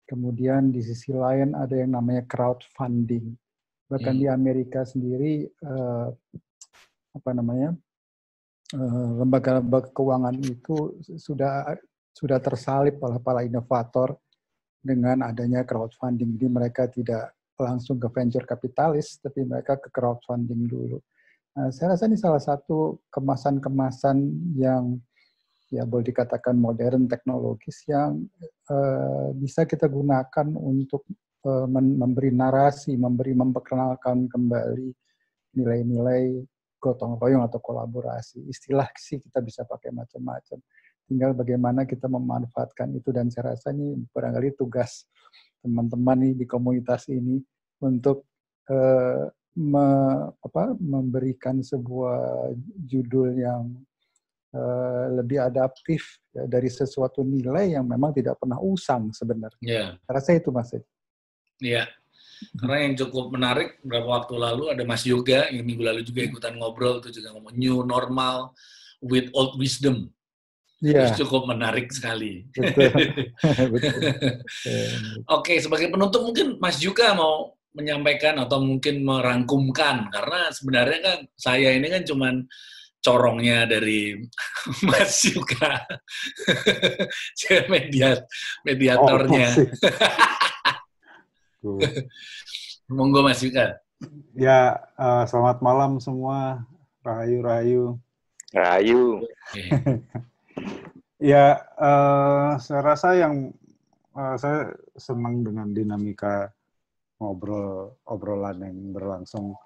Kemudian di sisi lain ada yang namanya crowdfunding. Bahkan di Amerika sendiri lembaga-lembaga keuangan itu sudah tersalip oleh para inovator dengan adanya crowdfunding. Jadi mereka tidak langsung ke venture kapitalis, tapi mereka ke crowdfunding dulu. Nah, saya rasa ini salah satu kemasan-kemasan yang ya boleh dikatakan modern, teknologis yang bisa kita gunakan untuk memberi narasi, memperkenalkan kembali nilai-nilai gotong royong atau kolaborasi. Istilah sih kita bisa pakai macam-macam. Tinggal bagaimana kita memanfaatkan itu, dan saya rasa ini barangkali tugas teman-teman nih di komunitas ini untuk memberikan sebuah judul yang lebih adaptif ya, dari sesuatu nilai yang memang tidak pernah usang sebenarnya. Yeah. Saya rasa itu Mas. Iya. Karena yang cukup menarik, beberapa waktu lalu ada Mas Yoga yang minggu lalu juga ikutan ngobrol, itu juga ngomong new normal with old wisdom. Yeah. Itu cukup menarik sekali. Betul. Betul. Oke, sebagai penutup mungkin Mas Yoga mau menyampaikan atau mungkin merangkumkan, karena sebenarnya kan saya ini kan cuman corongnya dari Mas Yoga. Saya mediatornya. Monggo Mas Yoga. Ya, selamat malam semua. Rahayu. Rahayu. Ya, saya rasa saya senang dengan dinamika obrolan yang berlangsung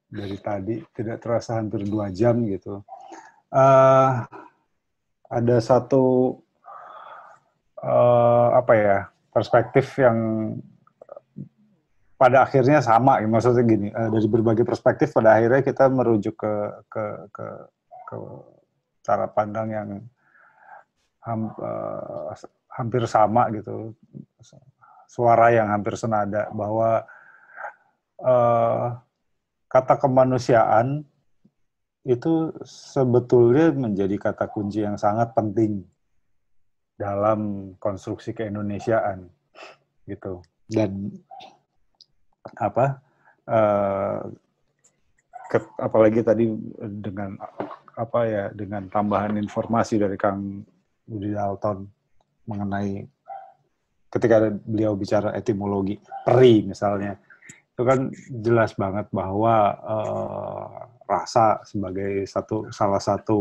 dari tadi, tidak terasa hampir 2 jam gitu. Ada satu perspektif yang pada akhirnya sama, maksudnya gini, dari berbagai perspektif pada akhirnya kita merujuk ke cara pandang yang hampir sama gitu, suara yang hampir senada, bahwa kata kemanusiaan itu sebetulnya menjadi kata kunci yang sangat penting dalam konstruksi keindonesiaan gitu. Dan apalagi tadi dengan dengan tambahan informasi dari Kang Budi Dalton mengenai ketika beliau bicara etimologi peri misalnya, itu kan jelas banget bahwa rasa sebagai salah satu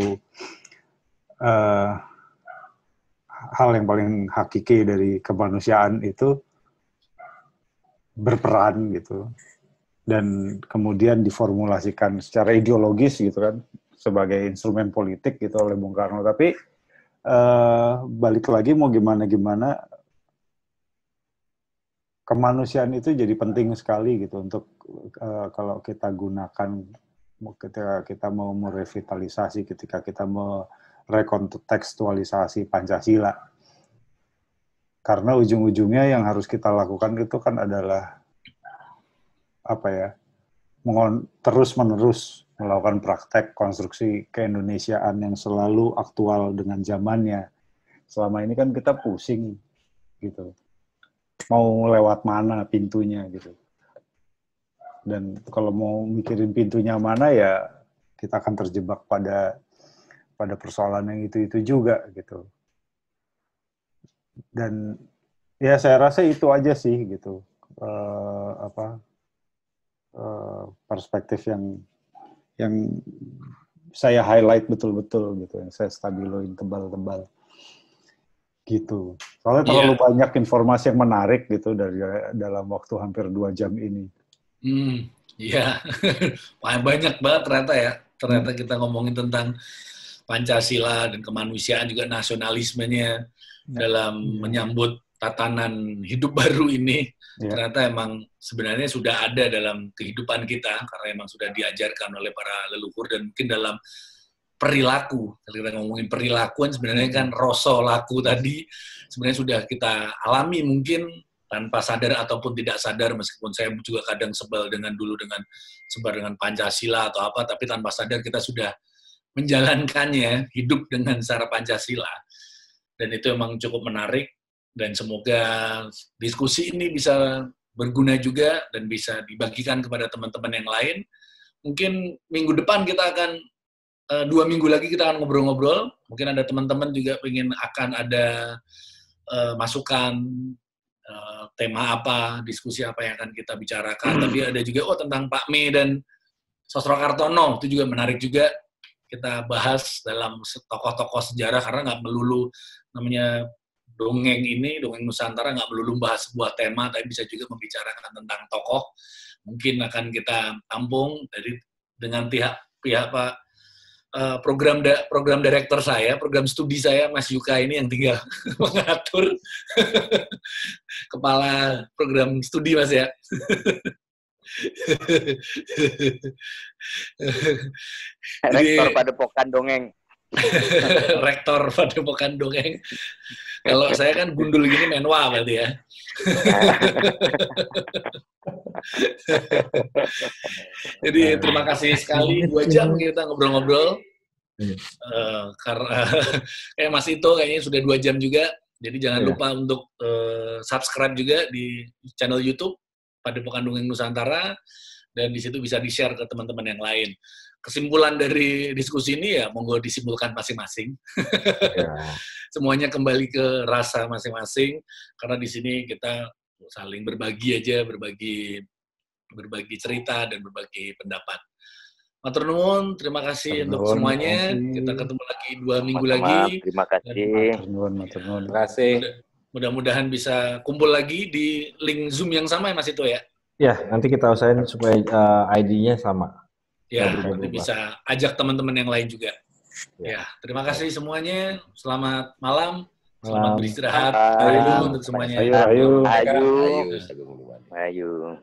hal yang paling hakiki dari kemanusiaan itu berperan gitu, dan kemudian diformulasikan secara ideologis gitu kan sebagai instrumen politik gitu oleh Bung Karno. Tapi balik lagi mau gimana kemanusiaan itu jadi penting sekali gitu untuk kalau kita gunakan ketika kita mau merevitalisasi, ketika kita mau rekontekstualisasi Pancasila. Karena ujung-ujungnya yang harus kita lakukan itu kan adalah terus-menerus melakukan praktek konstruksi keindonesiaan yang selalu aktual dengan zamannya. Selama ini kan kita pusing gitu, mau lewat mana pintunya gitu. Dan kalau mau mikirin pintunya mana ya kita akan terjebak pada persoalan yang itu juga gitu. Dan ya saya rasa itu aja sih gitu, perspektif yang saya highlight betul-betul gitu, yang saya stabiloin tebal-tebal gitu. Soalnya terlalu banyak informasi yang menarik gitu dalam waktu hampir 2 jam ini. Iya, banyak banget ternyata ya. Ternyata kita ngomongin tentang Pancasila dan kemanusiaan, juga nasionalismenya. dalam menyambut tatanan hidup baru ini. Ternyata emang sebenarnya sudah ada dalam kehidupan kita, karena emang sudah diajarkan oleh para leluhur, dan mungkin dalam perilaku. Kalau kita ngomongin perilakuan, sebenarnya kan rasa laku tadi sebenarnya sudah kita alami mungkin tanpa sadar ataupun tidak sadar, meskipun saya juga kadang sebel dengan Pancasila atau apa, tapi tanpa sadar kita sudah menjalankannya, hidup dengan cara Pancasila. Dan itu memang cukup menarik, dan semoga diskusi ini bisa berguna juga dan bisa dibagikan kepada teman-teman yang lain. Mungkin minggu depan kita akan 2 minggu lagi kita akan ngobrol-ngobrol. Mungkin ada teman-teman juga akan ada masukan tema apa, diskusi apa yang akan kita bicarakan. Tapi ada juga tentang Pak Me dan Sosro Kartono, itu juga menarik juga kita bahas dalam tokoh-tokoh sejarah, karena nggak melulu namanya dongeng Nusantara nggak melulu bahas sebuah tema, tapi bisa juga membicarakan tentang tokoh. Mungkin akan kita tampung dengan pihak Pak program direktur saya, program studi saya, Mas Yuka ini yang tinggal mengatur kepala program studi, Mas ya. Rektor Padepokan Dongeng. Rektor Padepokan Dongeng. Kalau saya kan gundul gini menwa berarti ya. Jadi terima kasih sekali, 2 jam kita ngobrol-ngobrol. Karena Mas Ito kayaknya sudah 2 jam juga. Jadi jangan lupa untuk subscribe juga di channel YouTube Padepokan Dongeng Nusantara, dan di situ bisa di-share ke teman-teman yang lain. Kesimpulan dari diskusi ini ya monggo disimpulkan masing-masing. Semuanya kembali ke rasa masing-masing, karena di sini kita saling berbagi aja, berbagi cerita dan berbagi pendapat. Matur nuwun, terima kasih untuk semuanya. Kita ketemu lagi 2 minggu lagi. Terima kasih. Terima kasih. Mudah-mudahan bisa kumpul lagi di link Zoom yang sama ya Mas Ito ya? Ya, nanti kita usahain supaya ID-nya sama. Ya, nanti bisa ajak teman-teman yang lain juga. Ya, terima kasih semuanya. Selamat malam. Selamat beristirahat. Ayo untuk semuanya. Ayo.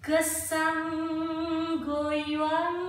Gesang goyang